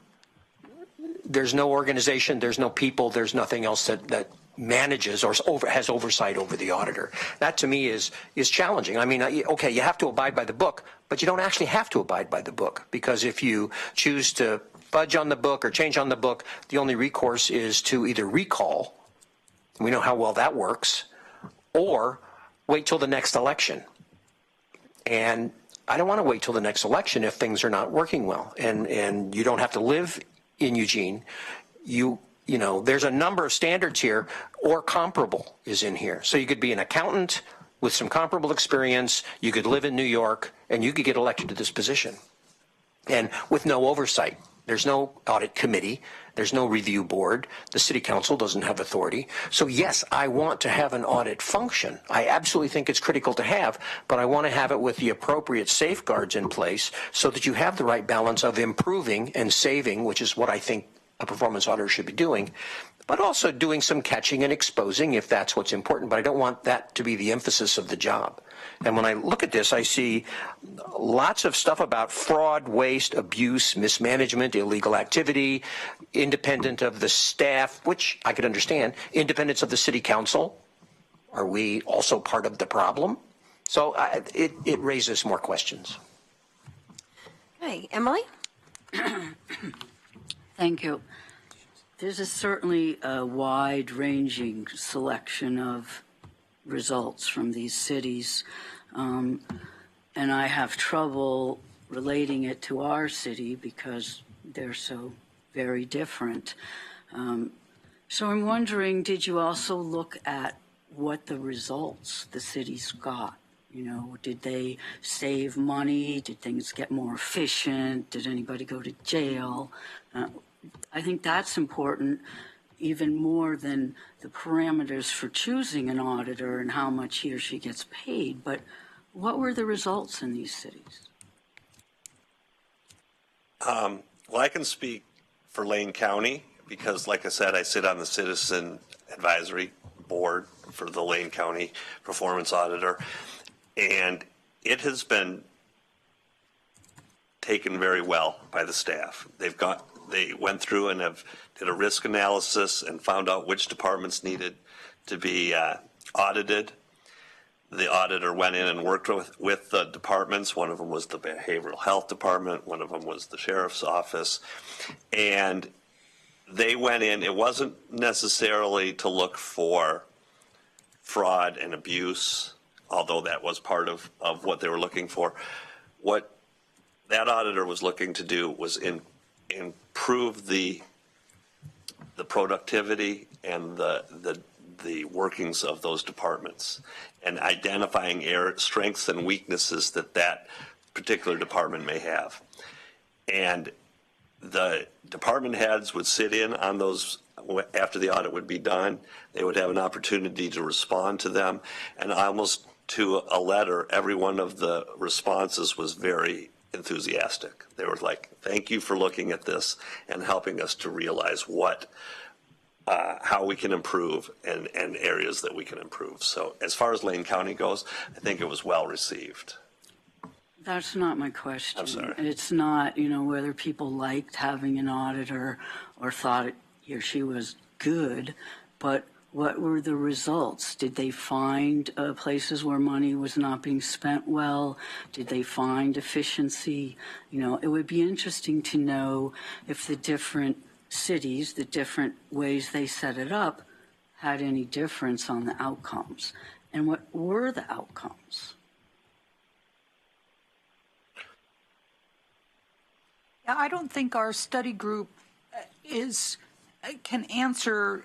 there's no organization, there's no people, there's nothing else that manages or has oversight over the auditor. That to me is challenging. I mean, okay, you have to abide by the book, but you don't actually have to abide by the book, because if you choose to fudge on the book or change on the book, the only recourse is to either recall, we know how well that works, or wait till the next election. And I don't want to wait till the next election if things are not working well. And you don't have to live in Eugene. You know, there's a number of standards here, or comparable is in here. So you could be an accountant with some comparable experience, you could live in New York, and you could get elected to this position. And with no oversight. There's no audit committee. There's no review board. The city council doesn't have authority. So yes, I want to have an audit function. I absolutely think it's critical to have, but I want to have it with the appropriate safeguards in place so that you have the right balance of improving and saving, which is what I think a performance auditor should be doing, but also doing some catching and exposing if that's what's important. But I don't want that to be the emphasis of the job. And when I look at this, I see lots of stuff about fraud, waste, abuse, mismanagement, illegal activity, independent of the staff, which I could understand, independence of the city council. Are we also part of the problem? So it raises more questions. Okay, Emily? Thank you. There's certainly a wide-ranging selection of results from these cities, and I have trouble relating it to our city because they're so very different. So I'm wondering, did you also look at what the results the cities got? You know, did they save money? Did things get more efficient? Did anybody go to jail? I think that's important, even more than the parameters for choosing an auditor and how much he or she gets paid. But what were the results in these cities? Well, I can speak for Lane County because, like I said, I sit on the Citizen Advisory Board for the Lane County Performance Auditor, and it has been taken very well by the staff. They went through and did a risk analysis and found out which departments needed to be audited. The auditor went in and worked with the departments. One of them was the behavioral health department. One of them was the sheriff's office. And they went in. It wasn't necessarily to look for fraud and abuse, although that was part of what they were looking for. What that auditor was looking to do was improve the productivity and the workings of those departments and identifying strengths and weaknesses that particular department may have. And the department heads would sit in on those after the audit would be done. They would have an opportunity to respond to them, and almost to a letter, every one of the responses was very enthusiastic. They were like, thank you for looking at this and helping us to realize how we can improve and areas that we can improve. So as far as Lane County goes, I think it was well received. That's not my question. I'm sorry. It's not, whether people liked having an auditor or thought he or she was good, but what were the results? Did they find places where money was not being spent well? Did they find efficiency? It would be interesting to know if the different cities, the different ways they set it up, had any difference on the outcomes. And what were the outcomes? Yeah, I don't think our study group can answer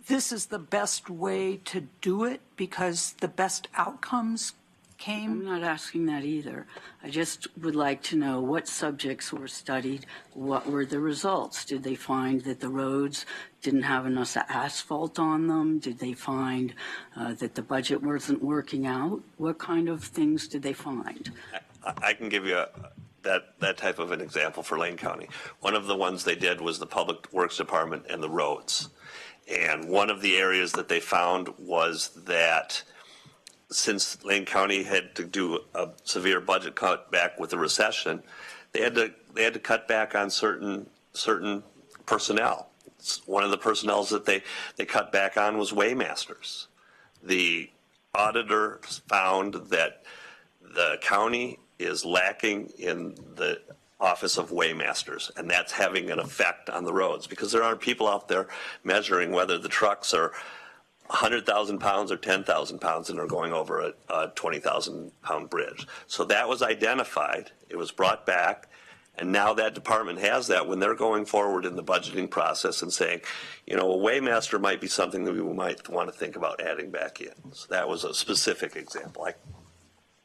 this is the best way to do it because the best outcomes came. I'm not asking that either. I just would like to know what subjects were studied, what were the results? Did they find that the roads didn't have enough asphalt on them? Did they find that the budget wasn't working out? What kind of things did they find? I can give you that type of an example for Lane County. One of the ones they did was the Public Works Department and the roads. And one of the areas that they found was that since Lane County had to do a severe budget cutback with the recession, they had to cut back on certain personnel. One of the personnel that they cut back on was waymasters. The auditor found that the county is lacking in the office of waymasters, and that's having an effect on the roads because there aren't people out there measuring whether the trucks are 100,000 pounds or 10,000 pounds and are going over a 20,000 pound bridge. So that was identified, it was brought back, and now that department has that when they're going forward in the budgeting process and saying, you know, a waymaster might be something that we might want to think about adding back in. So that was a specific example.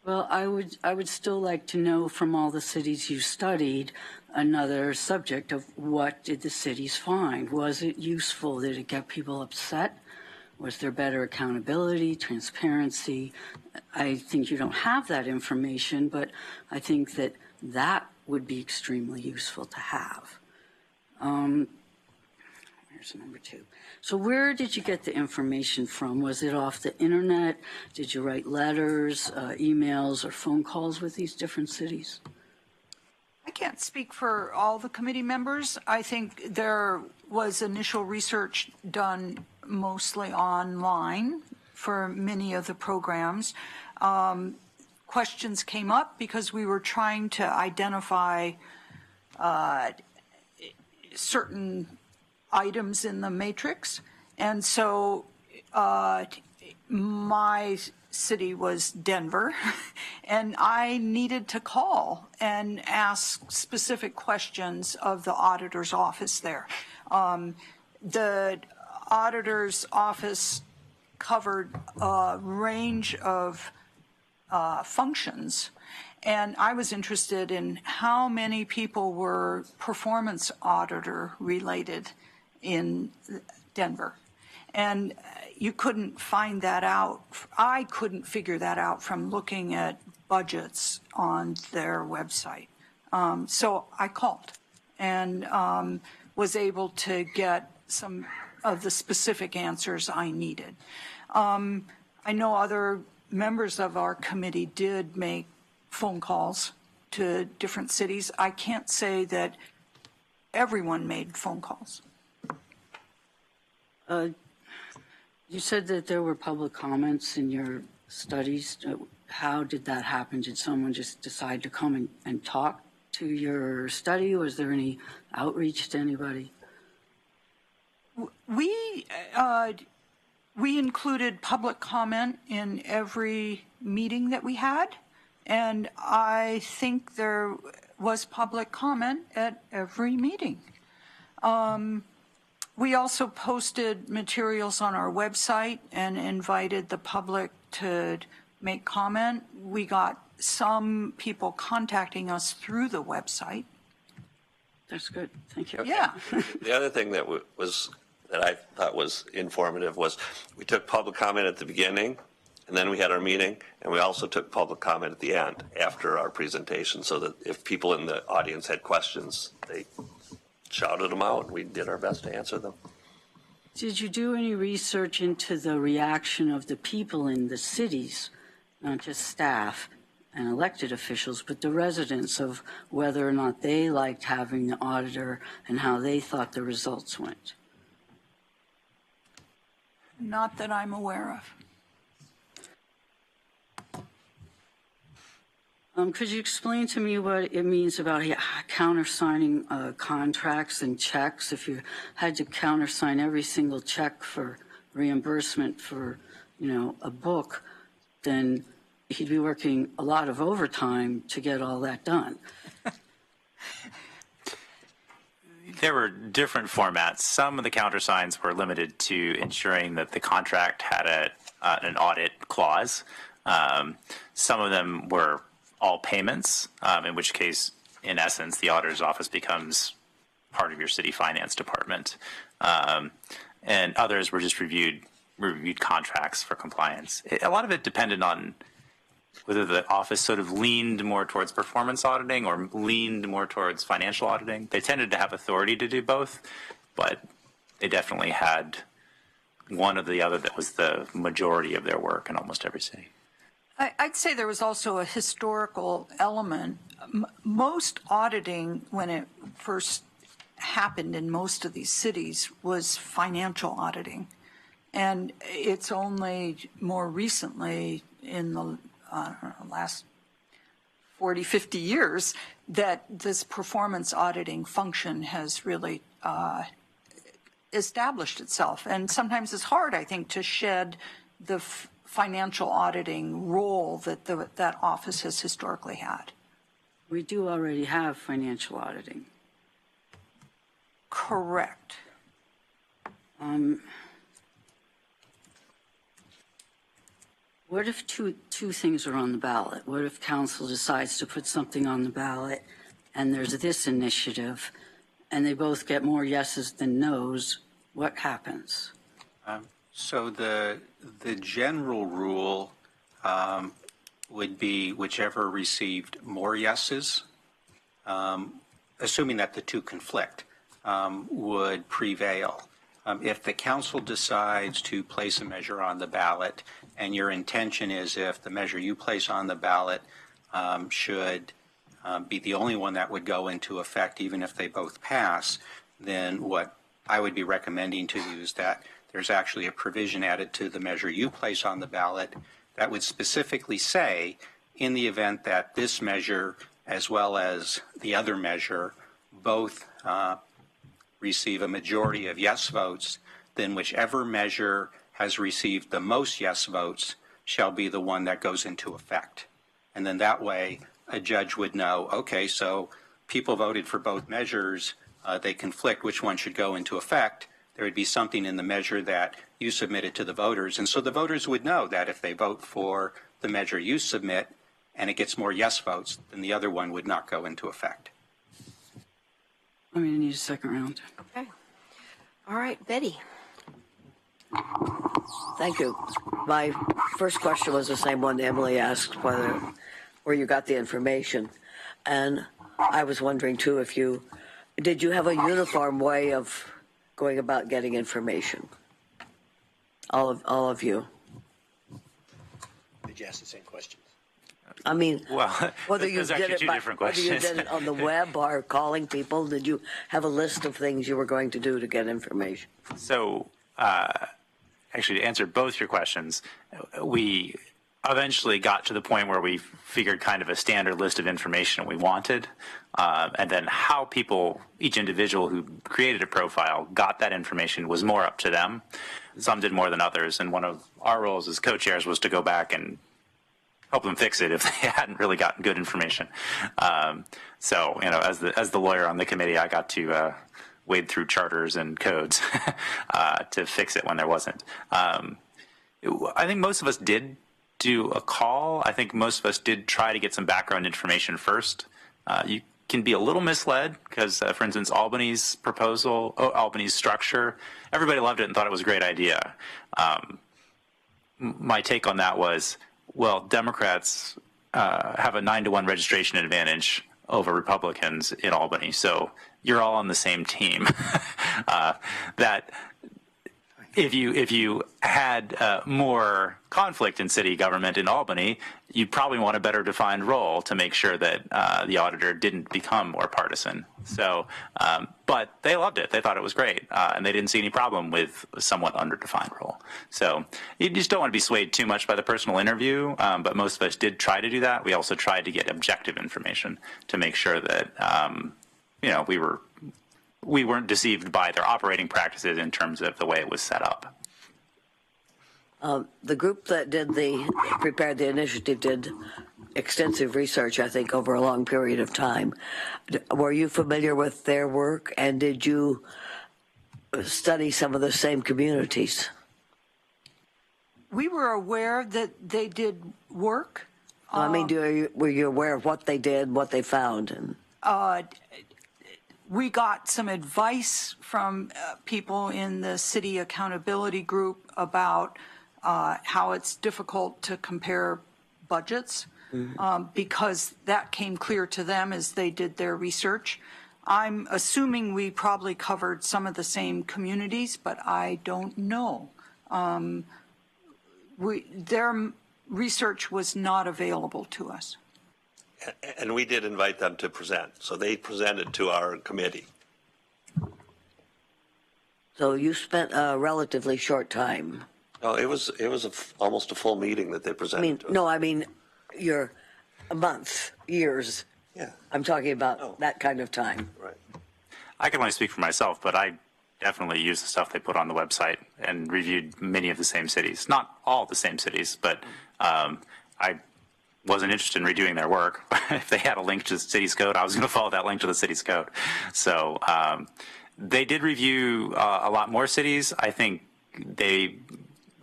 Well, I would still like to know from all the cities you studied another subject of what did the cities find? Was it useful? Did it get people upset? Was there better accountability, transparency? I think you don't have that information, but I think that that would be extremely useful to have. Here's number 2. So where did you get the information from? Was it off the internet? Did you write letters, emails, or phone calls with these different cities? I can't speak for all the committee members. I think there was initial research done mostly online for many of the programs. Questions came up because we were trying to identify certain items in the matrix. And so my city was Denver, and I needed to call and ask specific questions of the auditor's office there. The auditor's office covered a range of functions, and I was interested in how many people were performance auditor related in Denver. And you couldn't find that out. I couldn't figure that out from looking at budgets on their website. So I called and was able to get some of the specific answers I needed. I know other members of our committee did make phone calls to different cities. I can't say that everyone made phone calls. You said that there were public comments in your studies. How did that happen? Did someone just decide to come and talk to your study? Was there any outreach to anybody? We included public comment in every meeting that we had, and I think there was public comment at every meeting. We also posted materials on our website and invited the public to make comment. We got some people contacting us through the website. That's good. Thank you. Yeah. The other thing that I thought was informative was we took public comment at the beginning, and then we had our meeting, and we also took public comment at the end after our presentation, so that if people in the audience had questions, they shouted them out, and we did our best to answer them. Did you do any research into the reaction of the people in the cities, not just staff and elected officials, but the residents, of whether or not they liked having the auditor and how they thought the results went? Not that I'm aware of. Could you explain to me what it means about countersigning contracts and checks? If you had to countersign every single check for reimbursement for, a book, then he'd be working a lot of overtime to get all that done. There were different formats. Some of the countersigns were limited to ensuring that the contract had an audit clause. Some of them were all payments, in which case, in essence, the auditor's office becomes part of your city finance department. And others were just reviewed contracts for compliance. A lot of it depended on whether the office sort of leaned more towards performance auditing or leaned more towards financial auditing. They tended to have authority to do both, but they definitely had one or the other that was the majority of their work in almost every city. I'd say there was also a historical element. Most auditing, when it first happened in most of these cities, was financial auditing. And it's only more recently in the last 40, 50 years that this performance auditing function has really established itself. And sometimes it's hard, I think, to shed the financial auditing role that that office has historically had. We do already have financial auditing. Correct. What if two things are on the ballot? What if council decides to put something on the ballot and there's this initiative and they both get more yeses than nos? What happens? So the general rule would be whichever received more yeses, assuming that the two conflict, would prevail. If the council decides to place a measure on the ballot, and your intention is if the measure you place on the ballot should be the only one that would go into effect, even if they both pass, then what I would be recommending to you is that there's actually a provision added to the measure you place on the ballot that would specifically say, in the event that this measure, as well as the other measure, both receive a majority of yes votes, then whichever measure has received the most yes votes shall be the one that goes into effect. And then that way, a judge would know, okay, so people voted for both measures, they conflict, which one should go into effect. There would be something in the measure that you submitted to the voters. And so the voters would know that if they vote for the measure you submit and it gets more yes votes, then the other one would not go into effect. I mean, I need a second round. Okay. All right, Betty. Thank you. My first question was the same one Emily asked, where you got the information. And I was wondering too, did you have a uniform way of going about getting information? All of you. Did you ask the same questions? I mean, Well, whether you those are did actually it two different questions. whether you did it on the web or calling people, did you have a list of things you were going to do to get information? So, actually, to answer both your questions, we eventually got to the point where we figured kind of a standard list of information we wanted, and then how people, each individual who created a profile, got that information was more up to them. Some did more than others, and one of our roles as co-chairs was to go back and help them fix it if they hadn't really gotten good information. So, as the lawyer on the committee, I got to wade through charters and codes to fix it when there wasn't. I think most of us did do a call. I think most of us did try to get some background information first. You can be a little misled because, for instance, Albany's structure, everybody loved it and thought it was a great idea. My take on that was, well, Democrats have a 9-to-1 registration advantage over Republicans in Albany, so you're all on the same team. That if you had more conflict in city government in Albany, you'd probably want a better defined role to make sure that the auditor didn't become more partisan. So, but they loved it. They thought it was great, and they didn't see any problem with a somewhat underdefined role. So you just don't want to be swayed too much by the personal interview, but most of us did try to do that. We also tried to get objective information to make sure that we weren't deceived by their operating practices in terms of the way it was set up. The group that prepared the initiative did extensive research, I think, over a long period of time. Were you familiar with their work, and did you study some of the same communities? We were aware that they did work. I mean, were you aware of what they did, what they found? And We got some advice from people in the city accountability group about how it's difficult to compare budgets because that came clear to them as they did their research. I'm assuming we probably covered some of the same communities, but I don't know. Their research was not available to us. And we did invite them to present, so they presented to our committee. So you spent a relatively short time. No, it was almost a full meeting that they presented to us. No, I mean, you're a month, years. Yeah. I'm talking about that kind of time. Right. I can only speak for myself, but I definitely used the stuff they put on the website and reviewed many of the same cities. Not all the same cities, but I wasn't interested in redoing their work. If they had a link to the city's code, I was going to follow that link to the city's code. So they did review a lot more cities. I think they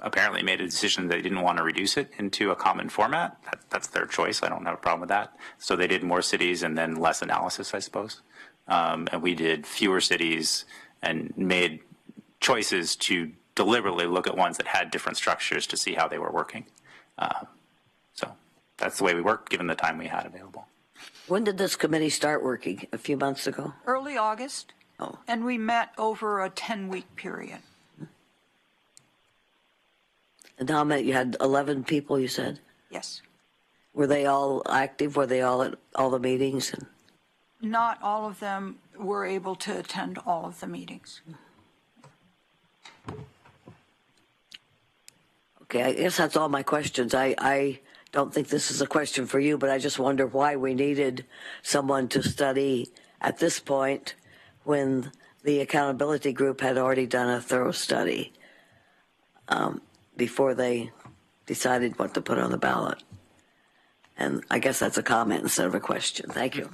apparently made a decision they didn't want to reduce it into a common format. That's their choice. I don't have a problem with that. So they did more cities and then less analysis, I suppose. And we did fewer cities and made choices to deliberately look at ones that had different structures to see how they were working. So that's the way we worked, given the time we had available. When did this committee start working? A few months ago? Early August, Oh. and we met over a 10-week period. And how many? You had 11 people, you said? Yes. Were they all active? Were they all at all the meetings? Not all of them were able to attend all of the meetings. Okay, I guess that's all my questions. I don't think this is a question for you, but I just wonder why we needed someone to study at this point when the accountability group had already done a thorough study before they decided what to put on the ballot. And I guess that's a comment instead of a question. Thank you.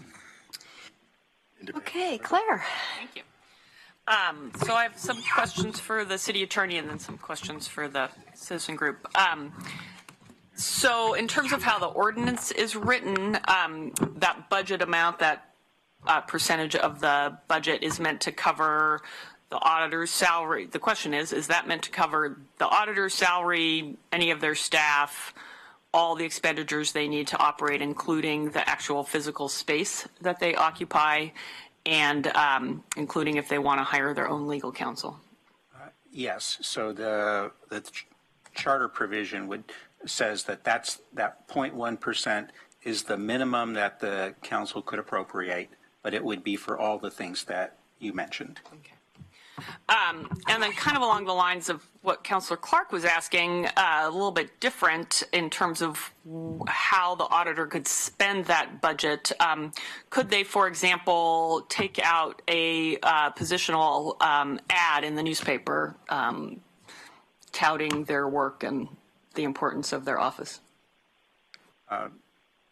Okay, Claire. Thank you. So I have some questions for the city attorney and then some questions for the citizen group. So in terms of how the ordinance is written, that budget amount, that percentage of the budget is meant to cover the auditor's salary. The question is that meant to cover the auditor's salary, any of their staff, all the expenditures they need to operate, including the actual physical space that they occupy, and including if they want to hire their own legal counsel? Yes. So the charter provision says that that 0.1% is the minimum that the council could appropriate, but it would be for all the things that you mentioned. Okay. And then kind of along the lines of what Councilor Clark was asking, a little bit different in terms of how the auditor could spend that budget. Could they, for example, take out a positional ad in the newspaper touting their work and the importance of their office?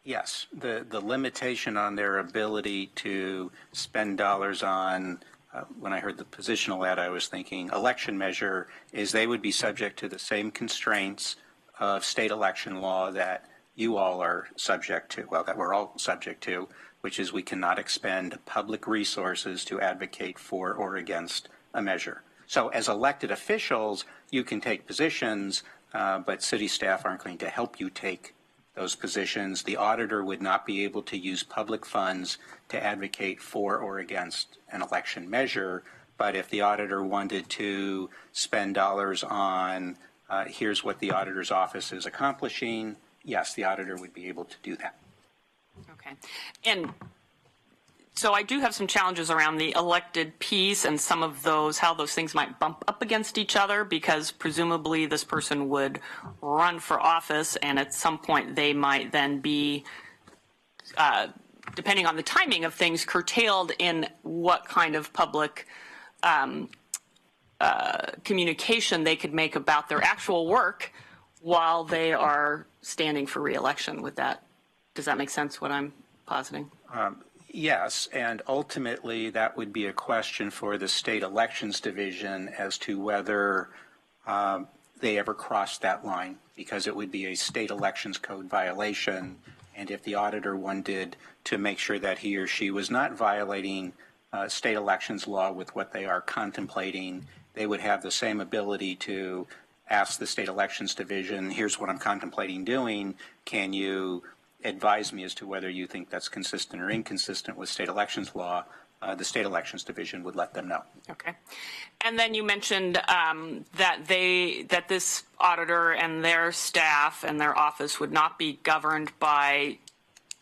Yes. The limitation on their ability to spend dollars on when I heard the positional ad, I was thinking election measure is they would be subject to the same constraints of state election law that you all are subject to, well, that we're all subject to, which is we cannot expend public resources to advocate for or against a measure. So as elected officials, you can take positions, but city staff aren't going to help you take those positions. The auditor would not be able to use public funds to advocate for or against an election measure. But if the auditor wanted to spend dollars on here's what the auditor's office is accomplishing, yes, the auditor would be able to do that. Okay. And so I do have some challenges around the elected piece and some of those, how those things might bump up against each other, because presumably this person would run for office and at some point they might then be, depending on the timing of things, curtailed in what kind of public communication they could make about their actual work while they are standing for reelection. Does that make sense, what I'm positing? Yes, and ultimately that would be a question for the State Elections Division as to whether they ever crossed that line, because it would be a state elections code violation. And if the auditor wanted to make sure that he or she was not violating state elections law with what they are contemplating, they would have the same ability to ask the State Elections Division, here's what I'm contemplating doing. Can you advise me as to whether you think that's consistent or inconsistent with state elections law? The State Elections Division would let them know. Okay. And then you mentioned that this auditor and their staff and their office would not be governed by,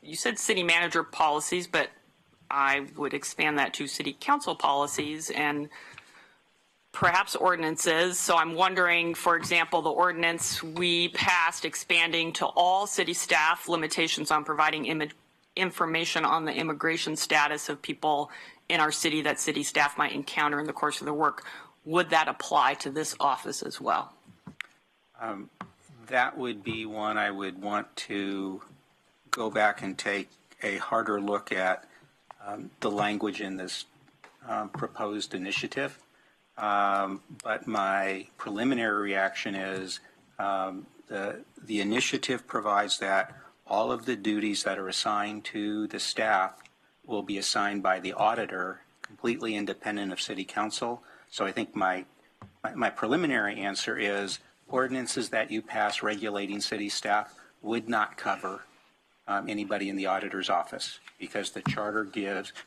you said city manager policies, but I would expand that to city council policies and perhaps ordinances. So I'm wondering, for example, the ordinance we passed expanding to all city staff limitations on providing information on the immigration status of people in our city that city staff might encounter in the course of their work. Would that apply to this office as well? That would be one I would want to go back and take a harder look at the language in this proposed initiative. But my preliminary reaction is the initiative provides that all of the duties that are assigned to the staff will be assigned by the auditor, completely independent of city council. So I think my preliminary answer is ordinances that you pass regulating city staff would not cover anybody in the auditor's office, because the charter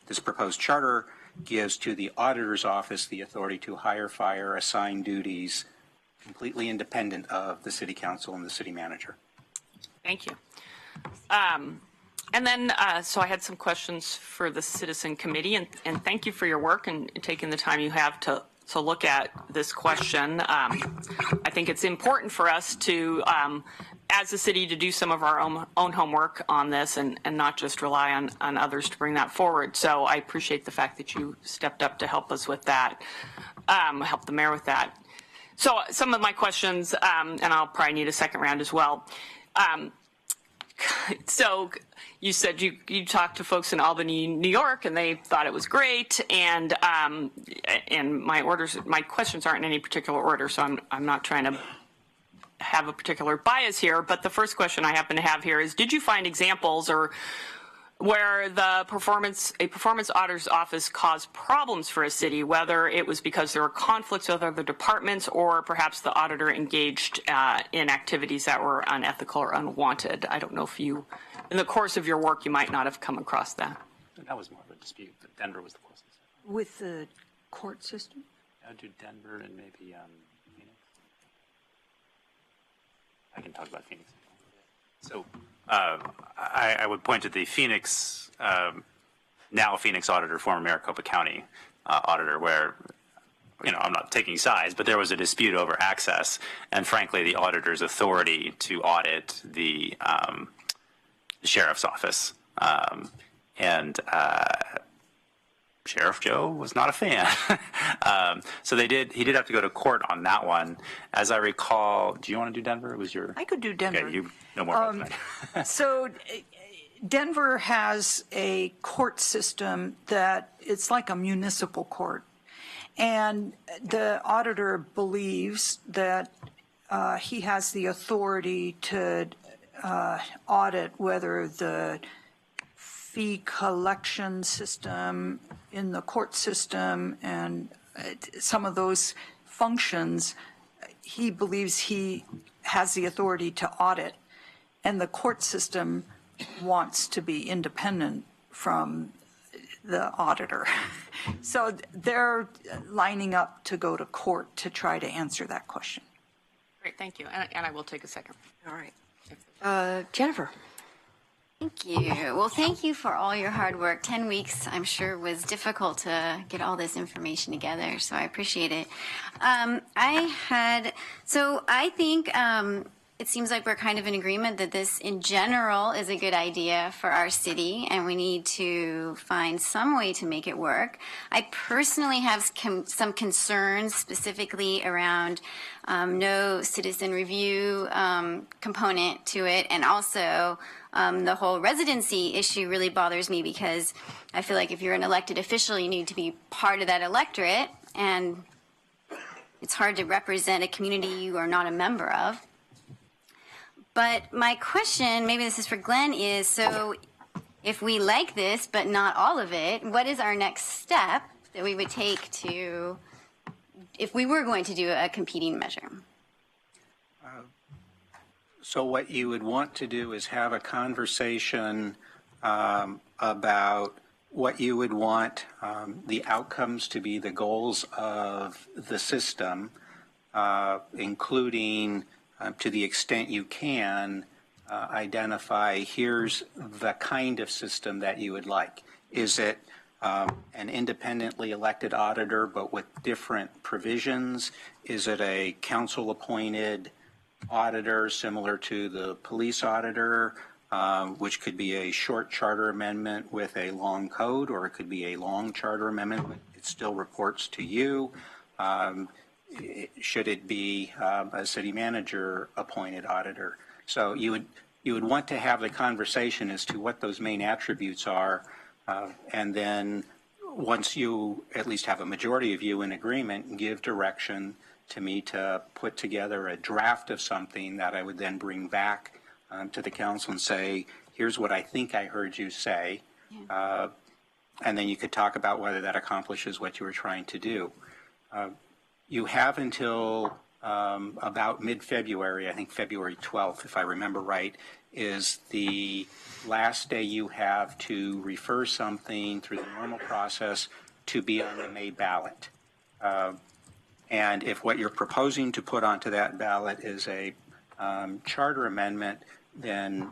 this proposed charter gives to the auditor's office the authority to hire, fire, assign duties completely independent of the city council and the city manager. Thank you. And then, so I had some questions for the Citizen Committee, and thank you for your work and taking the time you have to look at this question. I think it's important for us to, as a city, to do some of our own homework on this and not just rely on others to bring that forward. So I appreciate the fact that you stepped up to help us with that, help the mayor with that. So some of my questions, and I'll probably need a second round as well. So you said you talked to folks in Albany, New York, and they thought it was great. And my questions aren't in any particular order, so I'm not trying to have a particular bias here. But the first question I happen to have here is: did you find examples or where a performance auditor's office caused problems for a city, whether it was because there were conflicts with other departments or perhaps the auditor engaged in activities that were unethical or unwanted? I don't know if you, in the course of your work, you might not have come across that. That was more of a dispute, but Denver was the closest. With the court system? I'd do Denver and maybe Phoenix. I can talk about Phoenix. So I would point to the Phoenix, now Phoenix auditor, former Maricopa County auditor, where, I'm not taking sides, but there was a dispute over access, and frankly, the auditor's authority to audit the sheriff's office. Sheriff Joe was not a fan. So he did have to go to court on that one. As I recall, do you want to do Denver? It was your... I could do Denver. Okay, you know more about that. So Denver has a court system that it's like a municipal court. And the auditor believes that he has the authority to audit whether the fee collection system in the court system and some of those functions, he believes he has the authority to audit, and the court system wants to be independent from the auditor. So they're lining up to go to court to try to answer that question. Great, thank you. And I will take a second. All right. Jennifer. Thank you. Well, thank you for all your hard work. 10 weeks, I'm sure, was difficult to get all this information together, so I appreciate it. I think it seems like we're kind of in agreement that this in general is a good idea for our city and we need to find some way to make it work. I personally have some concerns specifically around no citizen review component to it, and also the whole residency issue really bothers me because I feel like if you're an elected official, you need to be part of that electorate, and it's hard to represent a community you are not a member of. But my question, maybe this is for Glenn, is so if we like this but not all of it, what is our next step that we would take to, if we were going to do a competing measure? So what you would want to do is have a conversation about what you would want the outcomes to be, the goals of the system, including to the extent you can identify here's the kind of system that you would like. Is it an independently elected auditor but with different provisions? Is it a council-appointed auditor similar to the police auditor, which could be a short charter amendment with a long code, or it could be a long charter amendment, but it still reports to you? Should it be a city manager appointed auditor? So you would want to have the conversation as to what those main attributes are, and then once you at least have a majority of you in agreement, give direction to me to put together a draft of something that I would then bring back to the council and say, here's what I think I heard you say. Yeah. And then you could talk about whether that accomplishes what you were trying to do. You have until about mid-February, I think February 12th, if I remember right, is the last day you have to refer something through the normal process to be on the May ballot. And if what you're proposing to put onto that ballot is a charter amendment, then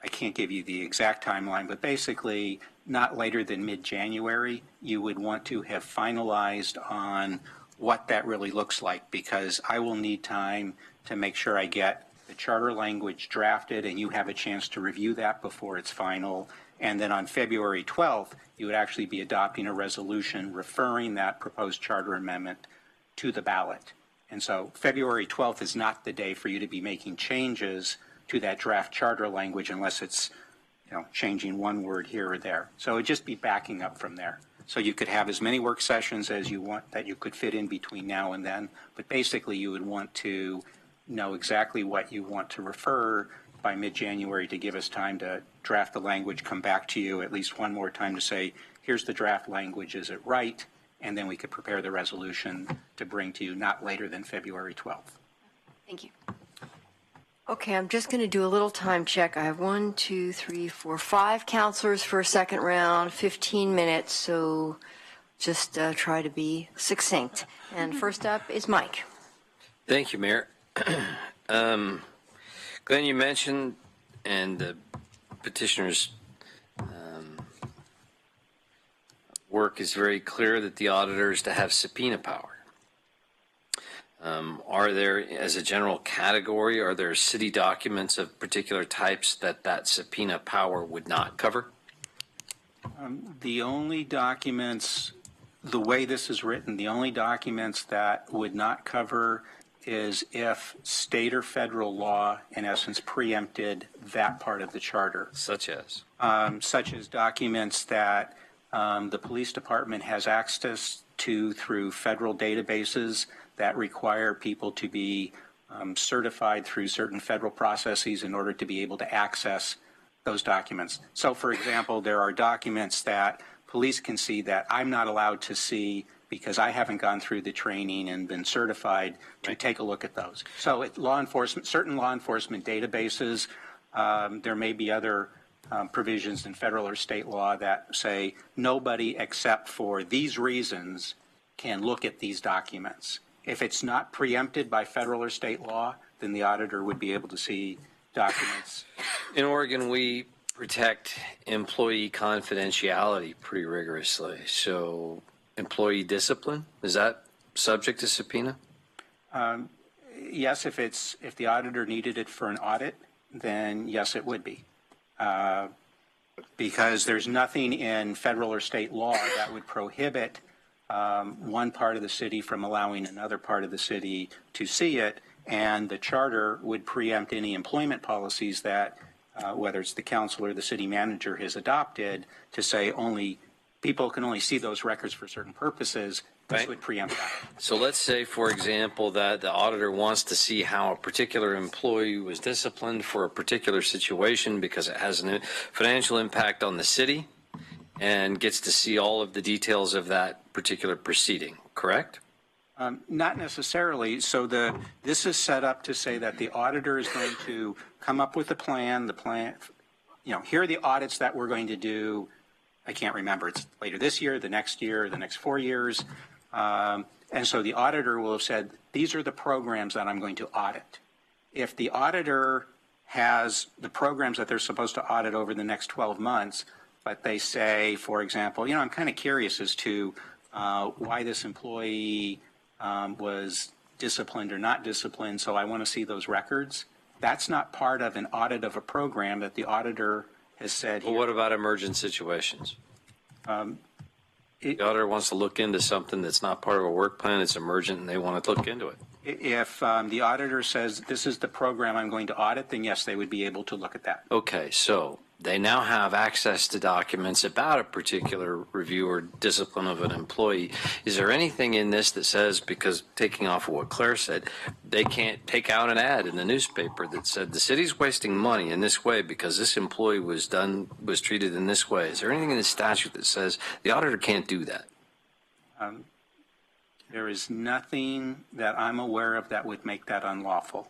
I can't give you the exact timeline, but basically not later than mid-January, you would want to have finalized on what that really looks like, because I will need time to make sure I get the charter language drafted and you have a chance to review that before it's final. And then on February 12th, you would actually be adopting a resolution referring that proposed charter amendment to the ballot. And so February 12th is not the day for you to be making changes to that draft charter language unless it's, changing one word here or there. So it'd just be backing up from there. So you could have as many work sessions as you want that you could fit in between now and then, but basically you would want to know exactly what you want to refer by mid-January to give us time to draft the language, come back to you at least one more time to say, here's the draft language, is it right? And then we could prepare the resolution to bring to you not later than February 12th. Thank you. Okay, I'm just going to do a little time check. I have 1, 2, 3, 4, 5 counselors for a second round, 15 minutes, so just try to be succinct. And first up is Mike. Thank you, Mayor. Glenn, you mentioned, and the petitioner's work is very clear, that the auditor is to have subpoena power. Are there, as a general category, are there city documents of particular types that subpoena power would not cover? The only documents, the way this is written, the only documents that would not cover is if state or federal law, in essence, preempted that part of the charter. Such as? Such as documents that the police department has access to through federal databases that require people to be certified through certain federal processes in order to be able to access those documents. So, for example, there are documents that police can see that I'm not allowed to see because I haven't gone through the training and been certified to take a look at those. So law enforcement, certain law enforcement databases, there may be other provisions in federal or state law that say nobody except for these reasons can look at these documents. If it's not preempted by federal or state law, then the auditor would be able to see documents. In Oregon, we protect employee confidentiality pretty rigorously. So employee discipline, is that subject to subpoena? Yes, if the auditor needed it for an audit, then yes, it would be. Because there's nothing in federal or state law that would prohibit one part of the city from allowing another part of the city to see it, and the charter would preempt any employment policies that, whether it's the council or the city manager has adopted, to say only people can only see those records for certain purposes. This would preempt that. So let's say, for example, that the auditor wants to see how a particular employee was disciplined for a particular situation because it has a financial impact on the city and gets to see all of the details of that particular proceeding, correct? Not necessarily. So this is set up to say that the auditor is going to come up with a plan. The plan, here are the audits that we're going to do. I can't remember. It's later this year, the next 4 years. And so the auditor will have said, these are the programs that I'm going to audit. If the auditor has the programs that they're supposed to audit over the next 12 months, but they say, for example, I'm kind of curious as to why this employee was disciplined or not disciplined, so I want to see those records. That's not part of an audit of a program that the auditor has said. Well, what about emergent situations? The auditor wants to look into something that's not part of a work plan, it's emergent, and they want to look into it. If the auditor says, this is the program I'm going to audit, then yes, they would be able to look at that. Okay, so they now have access to documents about a particular review or discipline of an employee. Is there anything in this that says, because taking off of what Claire said, they can't take out an ad in the newspaper that said the city's wasting money in this way because this employee was treated in this way? Is there anything in the statute that says the auditor can't do that? There is nothing that I'm aware of that would make that unlawful.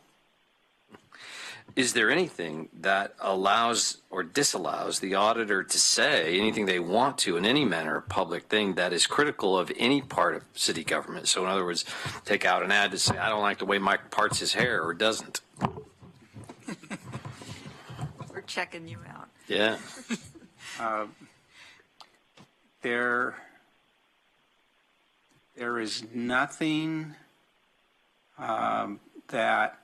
Is there anything that allows or disallows the auditor to say anything they want to in any manner of public thing that is critical of any part of city government? So in other words, take out an ad to say, I don't like the way Mike parts his hair or doesn't. We're checking you out. Yeah. There is nothing that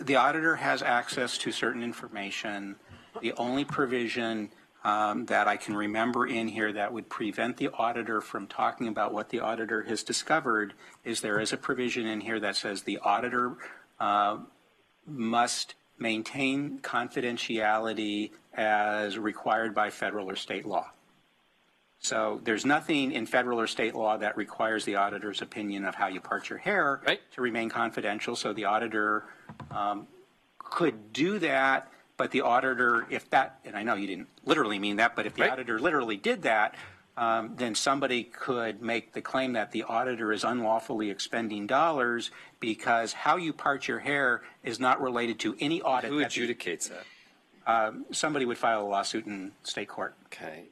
the auditor has access to certain information. The only provision that I can remember in here that would prevent the auditor from talking about what the auditor has discovered is there is a provision in here that says the auditor must maintain confidentiality as required by federal or state law. So there's nothing in federal or state law that requires the auditor's opinion of how you part your hair to remain confidential. So the auditor could do that, but the auditor, if that, and I know you didn't literally mean that, but if the auditor literally did that, then somebody could make the claim that the auditor is unlawfully expending dollars because how you part your hair is not related to any audit. Who adjudicates that? Somebody would file a lawsuit in state court. Okay.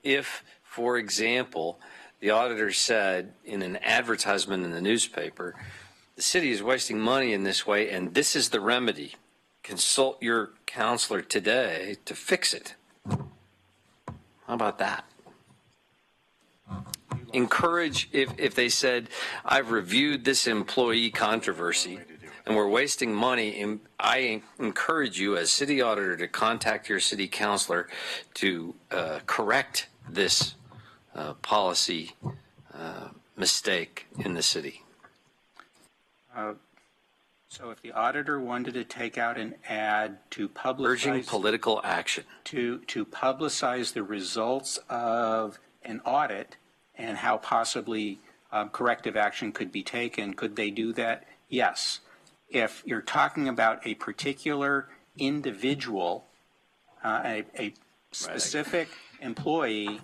If, for example, the auditor said in an advertisement in the newspaper, the city is wasting money in this way and this is the remedy, consult your counselor today to fix it. How about that? Encourage, if they said, I've reviewed this employee controversy and we're wasting money, and I encourage you as city auditor to contact your city councilor to correct this policy mistake in the city. So if the auditor wanted to take out an ad to publicize urging political action, to publicize the results of an audit and how possibly corrective action could be taken, could they do that? Yes. If you're talking about a particular individual, a specific employee,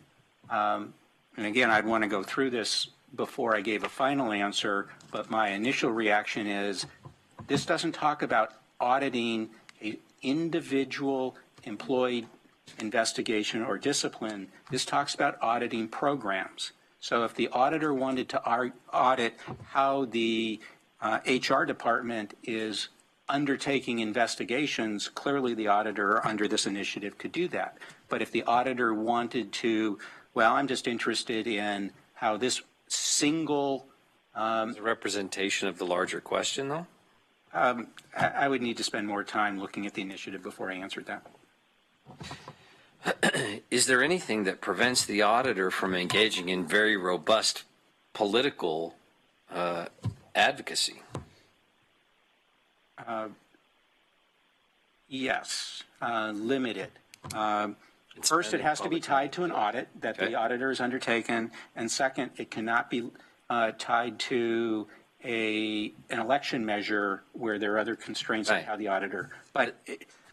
and again, I'd want to go through this before I gave a final answer, but my initial reaction is this doesn't talk about auditing an individual employee investigation or discipline. This talks about auditing programs. So if the auditor wanted to audit how the HR department is undertaking investigations, clearly the auditor under this initiative could do that. But if the auditor wanted to, well, I'm just interested in how this single the representation of the larger question, though? I would need to spend more time looking at the initiative before I answered that. Is there anything that prevents the auditor from engaging in very robust political advocacy? Yes, limited. First, it has to be tied to an audit that the auditor has undertaken, and second, it cannot be tied to an election measure where there are other constraints on how the auditor. But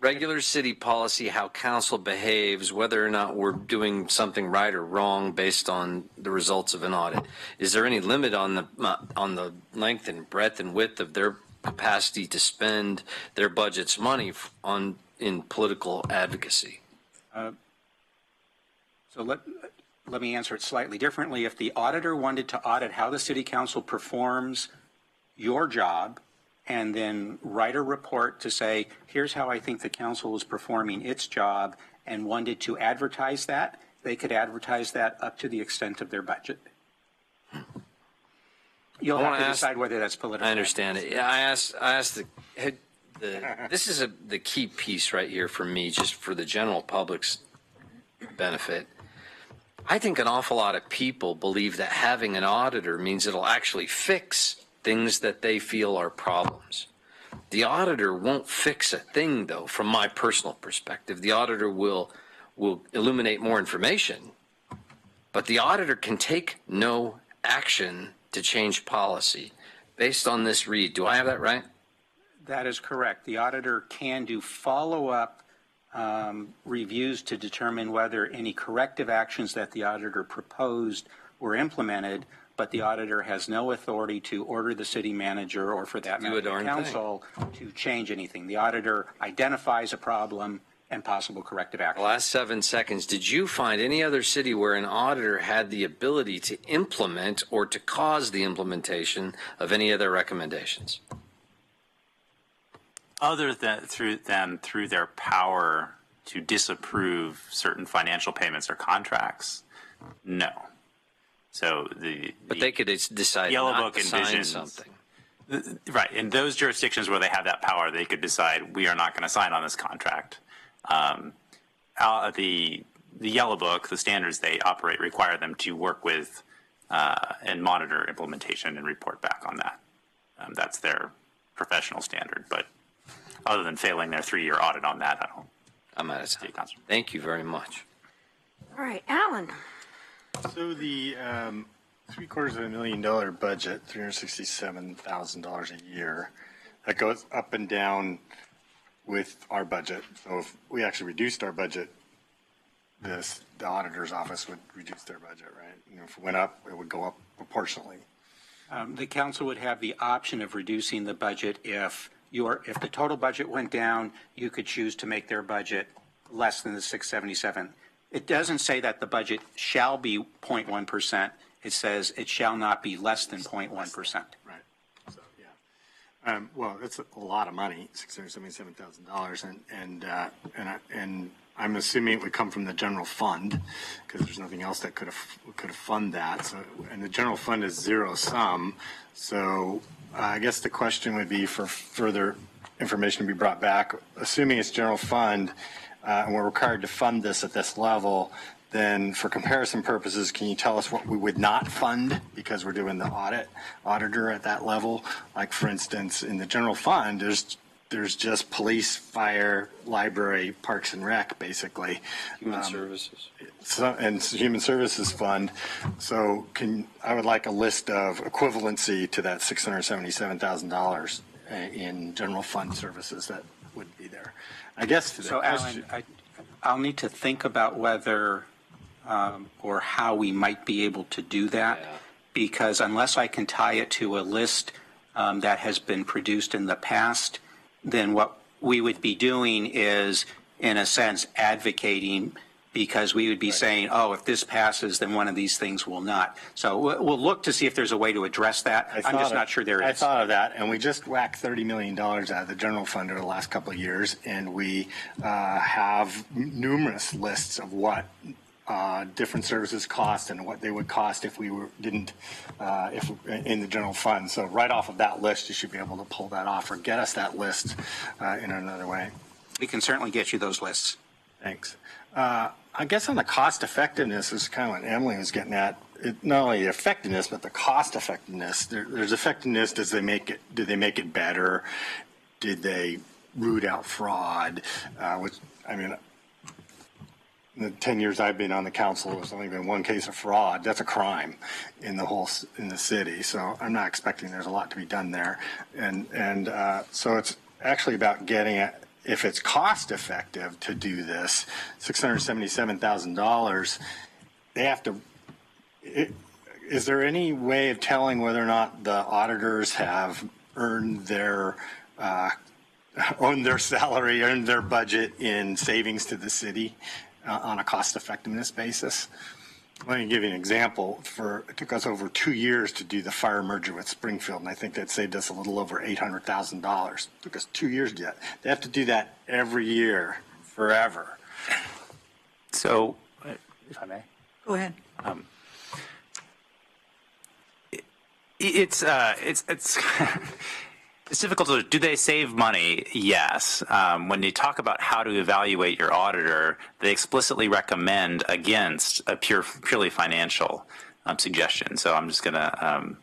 regular city policy, how council behaves, whether or not we're doing something right or wrong based on the results of an audit. Is there any limit on the length and breadth and width of their capacity to spend their budget's money in political advocacy? So let me answer it slightly differently. If the auditor wanted to audit how the city council performs your job and then write a report to say, here's how I think the council is performing its job, and wanted to advertise that, they could advertise that up to the extent of their budget. You'll have to decide whether that's political. I understand it. Yeah, I asked this is the key piece right here for me, just for the general public's benefit. I think an awful lot of people believe that having an auditor means it'll actually fix things that they feel are problems. The auditor won't fix a thing, though, from my personal perspective. The auditor will illuminate more information, but the auditor can take no action to change policy based on this read. Do I have that right? That is correct. The auditor can do follow-up reviews to determine whether any corrective actions that the auditor proposed were implemented, but the auditor has no authority to order the city manager, or for that matter, the council, to change anything. The auditor identifies a problem and possible corrective action. The last 7 seconds, did you find any other city where an auditor had the ability to implement or to cause the implementation of any of their recommendations? Other than through their power to disapprove certain financial payments or contracts, no. So but they could decide Yellow not Book to sign envisions something. Right. In those jurisdictions where they have that power, they could decide we are not going to sign on this contract. The Yellow Book, the standards they operate, require them to work with and monitor implementation and report back on that. That's their professional standard. But other than failing their 3-year audit on that, I'm out of time. Thank you very much. All right, Alan. So the $750,000 budget, $367,000 a year, that goes up and down with our budget. So if we actually reduced our budget, the auditor's office would reduce their budget, right? And if it went up, it would go up proportionally. The council would have the option of reducing the budget if the total budget went down. You could choose to make their budget less than the 677. It doesn't say that the budget shall be 0.1%. It says it shall not be less than 0.1%. Right. So yeah. Well, that's a lot of money, $677,000, and I'm assuming it would come from the general fund, because there's nothing else that could have fund that. So, and the general fund is zero sum. So I guess the question would be for further information to be brought back. Assuming it's general fund, and we're required to fund this at this level, then for comparison purposes, can you tell us what we would not fund because we're doing the auditor at that level? Like, for instance, in the general fund, there's just police, fire, library, parks and rec, basically. Human services. And human services fund. So I would like a list of equivalency to that $677,000 in general fund services that would be there. I guess. So, Alan, I'll need to think about whether or how we might be able to do that, because unless I can tie it to a list that has been produced in the past, then what we would be doing is, in a sense, advocating, because we would be saying, oh, if this passes, then one of these things will not. So we'll look to see if there's a way to address that. I'm just not sure there is. I thought of that, and we just whacked $30 million out of the general fund over the last couple of years, and we have numerous lists of what different services cost and what they would cost if we didn't if in the general fund. So right off of that list, you should be able to pull that off or get us that list in another way. We can certainly get you those lists. Thanks. I guess on the cost effectiveness is kind of what Emily was getting at. Not only the effectiveness, but the cost effectiveness. There's effectiveness. Did they make it better? Did they root out fraud? Which, I mean, in the 10 years I've been on the council, there's only been one case of fraud. That's a crime in the city. So I'm not expecting there's a lot to be done there. And so it's actually about getting it. If it's cost effective to do this, $677,000, they have to. Is there any way of telling whether or not the auditors have earned their salary, earned their budget in savings to the city on a cost effectiveness basis? Let me give you an example. It took us over 2 years to do the fire merger with Springfield, and I think that saved us a little over $800,000. It took us 2 years to do that. They have to do that every year, forever. So, if I may. Go ahead. It's it's difficult to, do they save money? Yes. When you talk about how to evaluate your auditor, they explicitly recommend against a purely financial suggestion. So I'm just going to,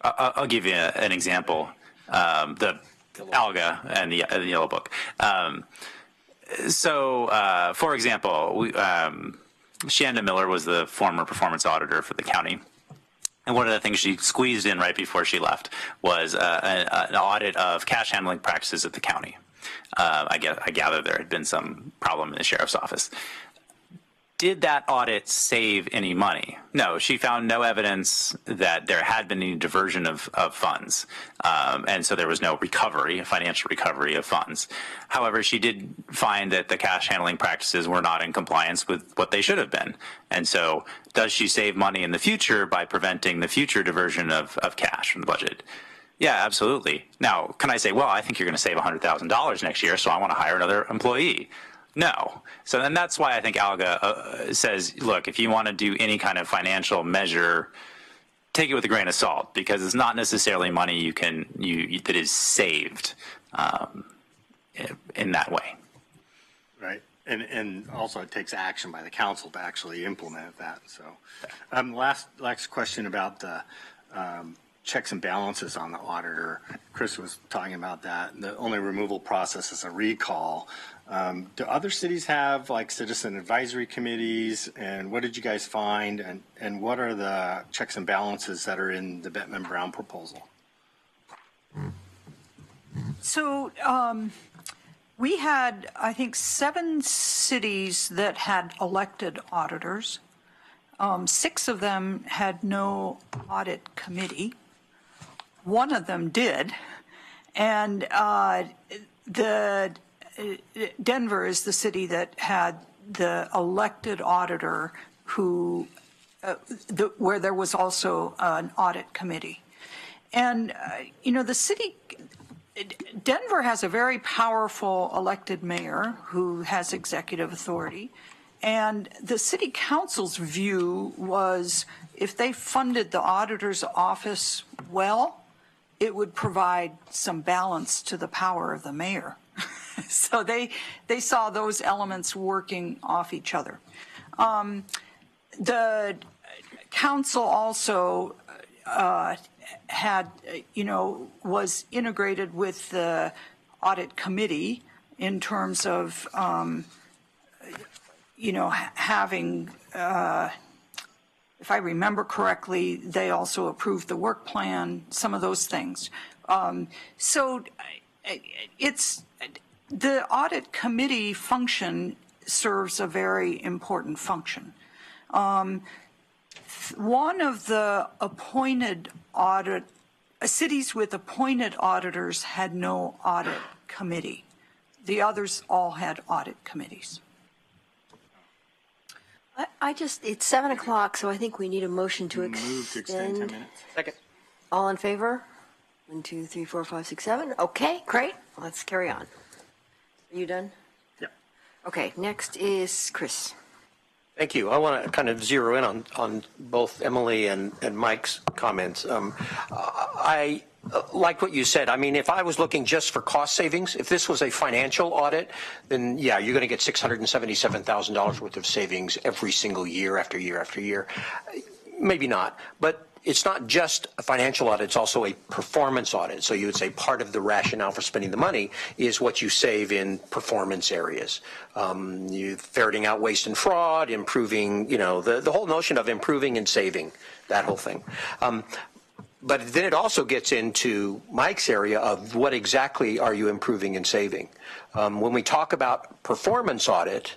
I'll give you an example. The ALGA and the Yellow Book. For example, Shanda Miller was the former performance auditor for the county. And one of the things she squeezed in right before she left was an audit of cash handling practices at the county. I gather there had been some problem in the sheriff's office. Did that audit save any money? No, she found no evidence that there had been any diversion of funds. And so there was no recovery, financial recovery of funds. However, she did find that the cash handling practices were not in compliance with what they should have been. And so does she save money in the future by preventing the future diversion of cash from the budget? Yeah, absolutely. Now, can I say, well, I think you're going to save $100,000 next year, so I want to hire another employee? No. So then that's why I think ALGA says, look, if you want to do any kind of financial measure, take it with a grain of salt, because it's not necessarily money that is saved in that way. Right. And also it takes action by the council to actually implement that. So last question about the checks and balances on the auditor. Chris was talking about that. The only removal process is a recall. Do other cities have like citizen advisory committees, and what did you guys find, and what are the checks and balances that are in the Bettman Brown proposal? So we had, I think, 7 cities that had elected auditors. 6 of them had no audit committee. 1 of them did, and Denver is the city that had the elected auditor who, where there was also an audit committee. And, the city, Denver has a very powerful elected mayor who has executive authority. And the city council's view was if they funded the auditor's office well, it would provide some balance to the power of the mayor. So they saw those elements working off each other. The council also had, was integrated with the audit committee in terms of, having, if I remember correctly, they also approved the work plan, some of those things. So it's, the audit committee function serves a very important function. One of the appointed cities with appointed auditors had no audit committee. The others all had audit committees. It's 7 o'clock, so I think we need a motion to Move to extend 10 minutes. Second. All in favor? 1, 2, 3, 4, 5, 6, 7. Okay, great. Let's carry on. Are you done? Yeah. Okay, next is Chris. Thank you. I want to kind of zero in on both Emily and Mike's comments. I like what you said. I mean, if I was looking just for cost savings, if this was a financial audit, then yeah, you're going to get $677,000 worth of savings every single year after year after year. Maybe not, but it's not just a financial audit, it's also a performance audit. So you would say part of the rationale for spending the money is what you save in performance areas. You ferreting out waste and fraud, improving, the whole notion of improving and saving, that whole thing. But then it also gets into Mike's area of what exactly are you improving and saving. When we talk about performance audit,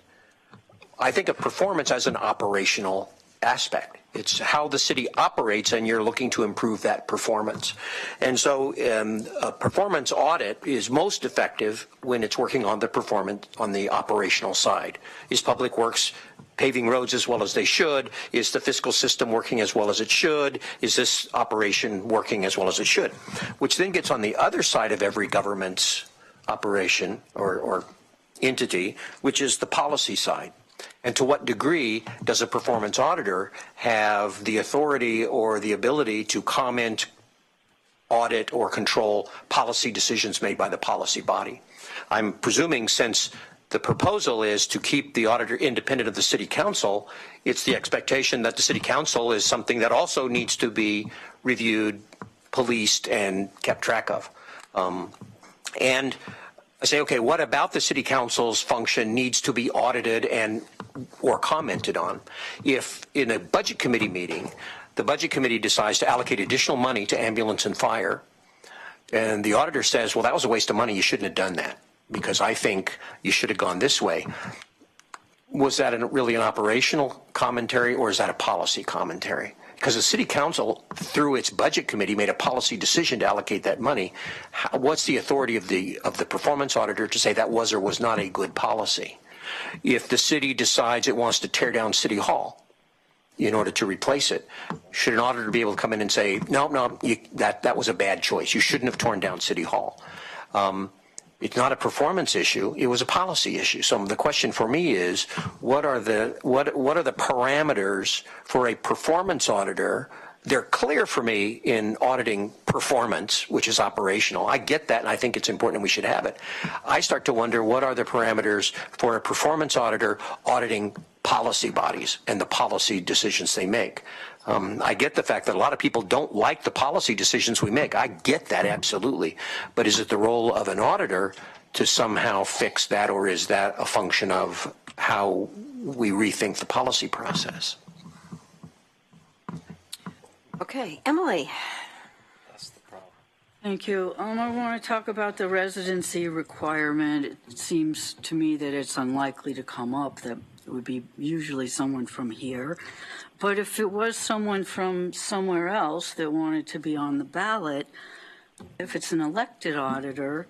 I think of performance as an operational aspect. It's how the city operates, and you're looking to improve that performance. And so a performance audit is most effective when it's working on the performance on the operational side. Is Public Works paving roads as well as they should? Is the fiscal system working as well as it should? Is this operation working as well as it should? Which then gets on the other side of every government's operation or entity, which is the policy side. And to what degree does a performance auditor have the authority or the ability to comment, audit, or control policy decisions made by the policy body? I'm presuming, since the proposal is to keep the auditor independent of the city council, it's the expectation that the city council is something that also needs to be reviewed, policed, and kept track of. And I say, okay, what about the city council's function needs to be audited or commented on? If in a budget committee meeting, the budget committee decides to allocate additional money to ambulance and fire, and the auditor says, well, that was a waste of money, you shouldn't have done that, because I think you should have gone this way. Was that really an operational commentary, or is that a policy commentary? Because the city council, through its budget committee, made a policy decision to allocate that money. What's the authority of the performance auditor to say that was or was not a good policy? If the city decides it wants to tear down City Hall in order to replace it, should an auditor be able to come in and say, no, that was a bad choice. You shouldn't have torn down City Hall. It's not a performance issue. It was a policy issue. So the question for me is, what are the parameters for a performance auditor? They're clear for me in auditing performance, which is operational. I get that, and I think it's important and we should have it. I start to wonder, what are the parameters for a performance auditor auditing policy bodies and the policy decisions they make? I get the fact that a lot of people don't like the policy decisions we make. I get that, absolutely. But is it the role of an auditor to somehow fix that, or is that a function of how we rethink the policy process? Okay, Emily. Thank you. I want to talk about the residency requirement. It seems to me that it's unlikely to come up, that it would be usually someone from here. But if it was someone from somewhere else that wanted to be on the ballot, if it's an elected auditor,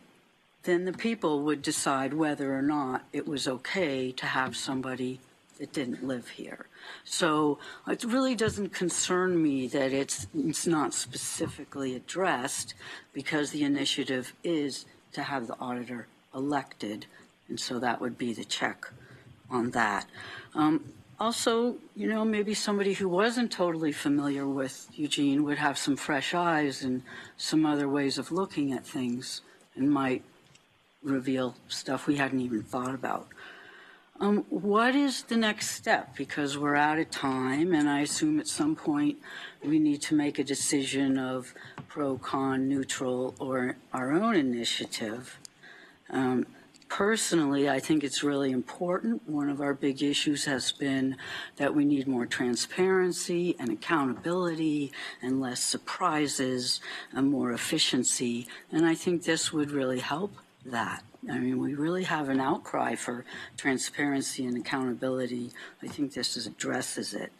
then the people would decide whether or not it was okay to have somebody that didn't live here. So it really doesn't concern me that it's not specifically addressed, because the initiative is to have the auditor elected, and so that would be the check on that. Also, maybe somebody who wasn't totally familiar with Eugene would have some fresh eyes and some other ways of looking at things, and might reveal stuff we hadn't even thought about. What is the next step? Because we're out of time, and I assume at some point we need to make a decision of pro, con, neutral, or our own initiative. Personally, I think it's really important. One of our big issues has been that we need more transparency and accountability and less surprises and more efficiency. And I think this would really help that. I mean, we really have an outcry for transparency and accountability. I think this addresses it.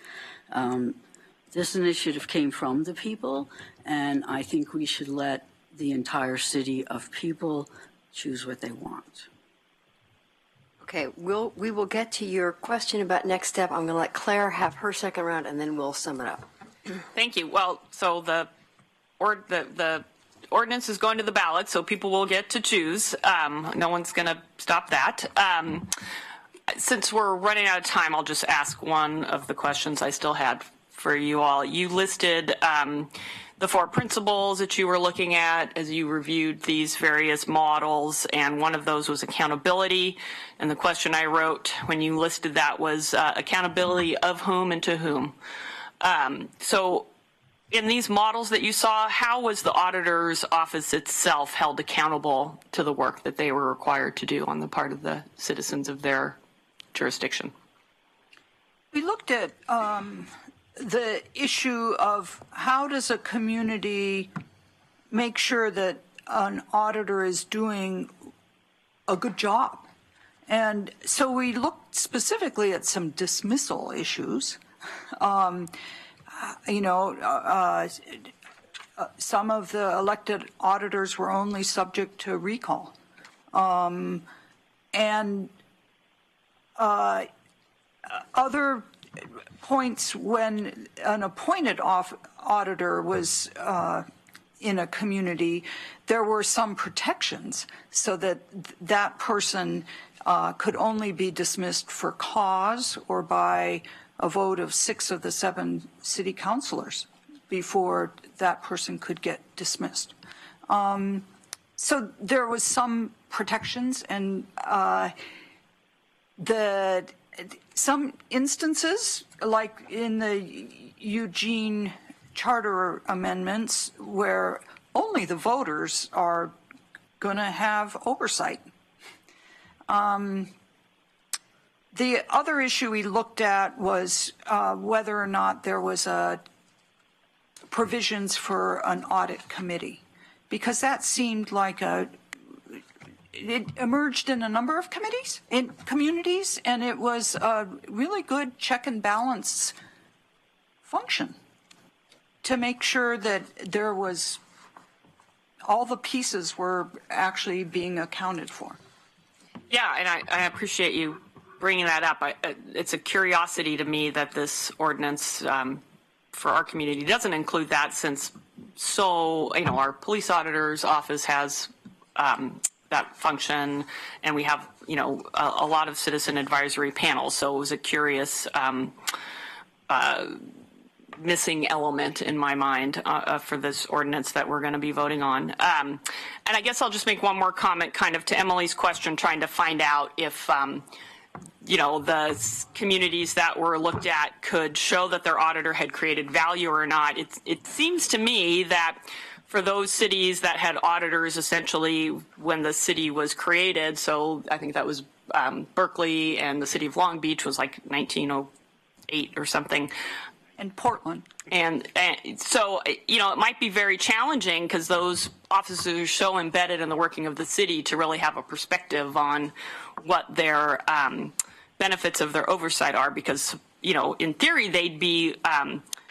This initiative came from the people, and I think we should let the entire city of people choose what they want. Okay, we will get to your question about next step. I'm going to let Claire have her second round, and then we'll sum it up. Thank you. Well, so the ordinance is going to the ballot, so people will get to choose. No one's going to stop that. since we're running out of time, I'll just ask one of the questions I still had for you all. You listed the 4 principles that you were looking at as you reviewed these various models, and one of those was accountability. And the question I wrote when you listed that was accountability of whom and to whom. So in these models that you saw, how was the auditor's office itself held accountable to the work that they were required to do on the part of the citizens of their jurisdiction? We looked at the issue of how does a community make sure that an auditor is doing a good job. And so we looked specifically at some dismissal issues. Some of the elected auditors were only subject to recall. And other points when an appointed auditor was in a community, there were some protections so that that person could only be dismissed for cause or by a vote of 6 of the 7 city councilors before that person could get dismissed. So there was some protections, and some instances, like in the Eugene charter amendments, where only the voters are going to have oversight. The other issue we looked at was whether or not there was provisions for an audit committee, because that seemed like it emerged in a number of communities, and it was a really good check and balance function to make sure that there was all the pieces were actually being accounted for. Yeah, and I appreciate you bringing that up. It's a curiosity to me that this ordinance for our community doesn't include that, since our police auditor's office has that function, and we have a lot of citizen advisory panels. So it was a curious missing element in my mind for this ordinance that we're going to be voting on. And I guess I'll just make one more comment kind of to Emily's question, trying to find out if the communities that were looked at could show that their auditor had created value or not. It seems to me that for those cities that had auditors essentially when the city was created, so I think that was Berkeley, and the city of Long Beach was like 1908 or something. And Portland. And so, it might be very challenging because those officers are so embedded in the working of the city to really have a perspective on what their benefits of their oversight are, because, in theory, they'd be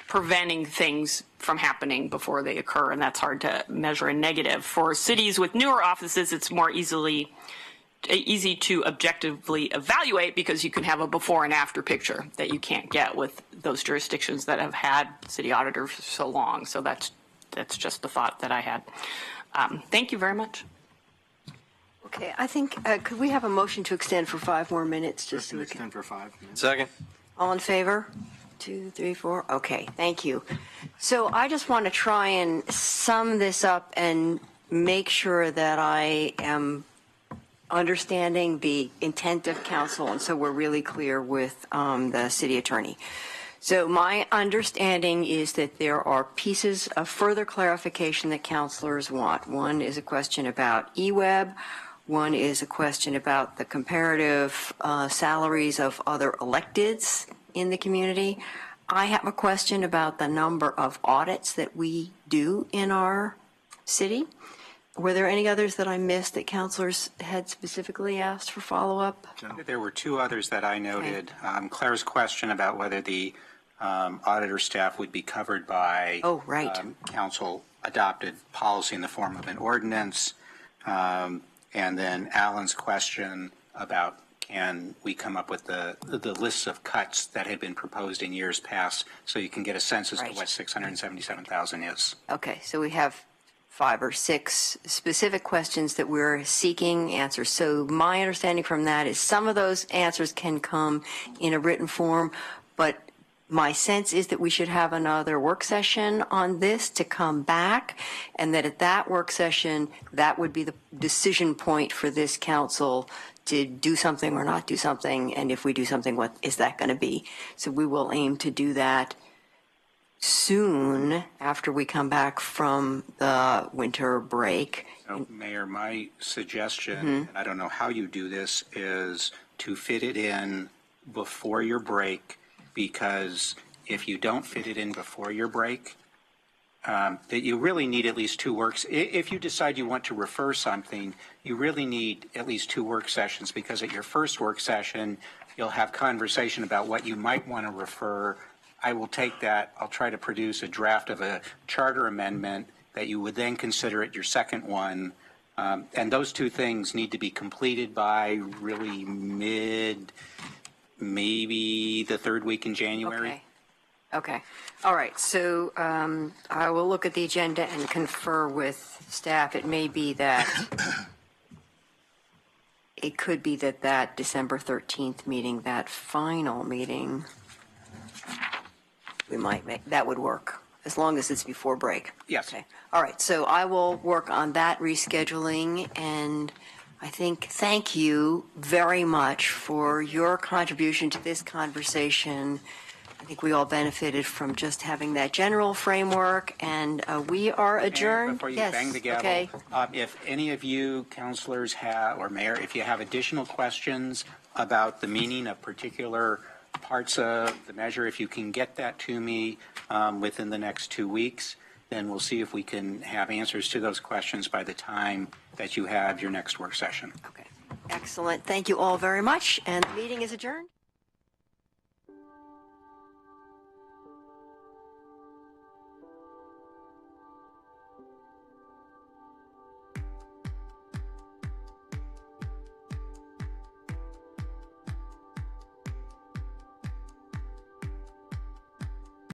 preventing things from happening before they occur, and that's hard to measure in negative. For cities with newer offices, it's more easy to objectively evaluate, because you can have a before and after picture that you can't get with those jurisdictions that have had city auditors for so long. So that's just the thought that I had. Thank you very much. Okay, I think, could we have a motion to extend for 5 more minutes? Just so we can extend for 5 minutes. Second. All in favor? 2, 3, 4. Okay, thank you. So I just want to try and sum this up and make sure that I am understanding the intent of council, and so we're really clear with the city attorney. So my understanding is that there are pieces of further clarification that councilors want. One is a question about eWeb. One is a question about the comparative salaries of other electeds in the community. I have a question about the number of audits that we do in our city. Were there any others that I missed that councilors had specifically asked for follow-up? There were 2 others that I noted. Okay. Claire's question about whether the auditor staff would be covered by council adopted policy in the form of an ordinance. And then Alan's question about can we come up with the lists of cuts that had been proposed in years past, so you can get a sense as to what $677,000 is. Okay, so we have 5 or 6 specific questions that we're seeking answers. So my understanding from that is some of those answers can come in a written form, but my sense is that we should have another work session on this to come back, and that at that work session, that would be the decision point for this council to do something or not do something, and if we do something, what is that going to be? So we will aim to do that soon after we come back from the winter break. So, Mayor, my suggestion, and I don't know how you do this, is to fit it in before your break, because if you don't fit it in before your break, that you really need at least 2 works. If you decide you want to refer something, you really need at least 2 work sessions, because at your first work session, you'll have conversation about what you might want to refer. I will take that. I'll try to produce a draft of a charter amendment that you would then consider at your second one. And those 2 things need to be completed by really maybe the 3rd week in January. Okay. All right. So I will look at the agenda and confer with staff. It may be that it could be that December 13th meeting, that final meeting, we might make, that would work, as long as it's before break. Yes. Okay. All right. So I will work on that rescheduling, and I think thank you very much for your contribution to this conversation. I think we all benefited from just having that general framework, and we are adjourned. Before you Yes. bang the gavel, Okay. If any of you counselors have, or Mayor, if you have additional questions about the meaning of particular parts of the measure, if you can get that to me within the next 2 weeks, then we'll see if we can have answers to those questions by the time that you have your next work session. Okay. Excellent. Thank you all very much, and the meeting is adjourned.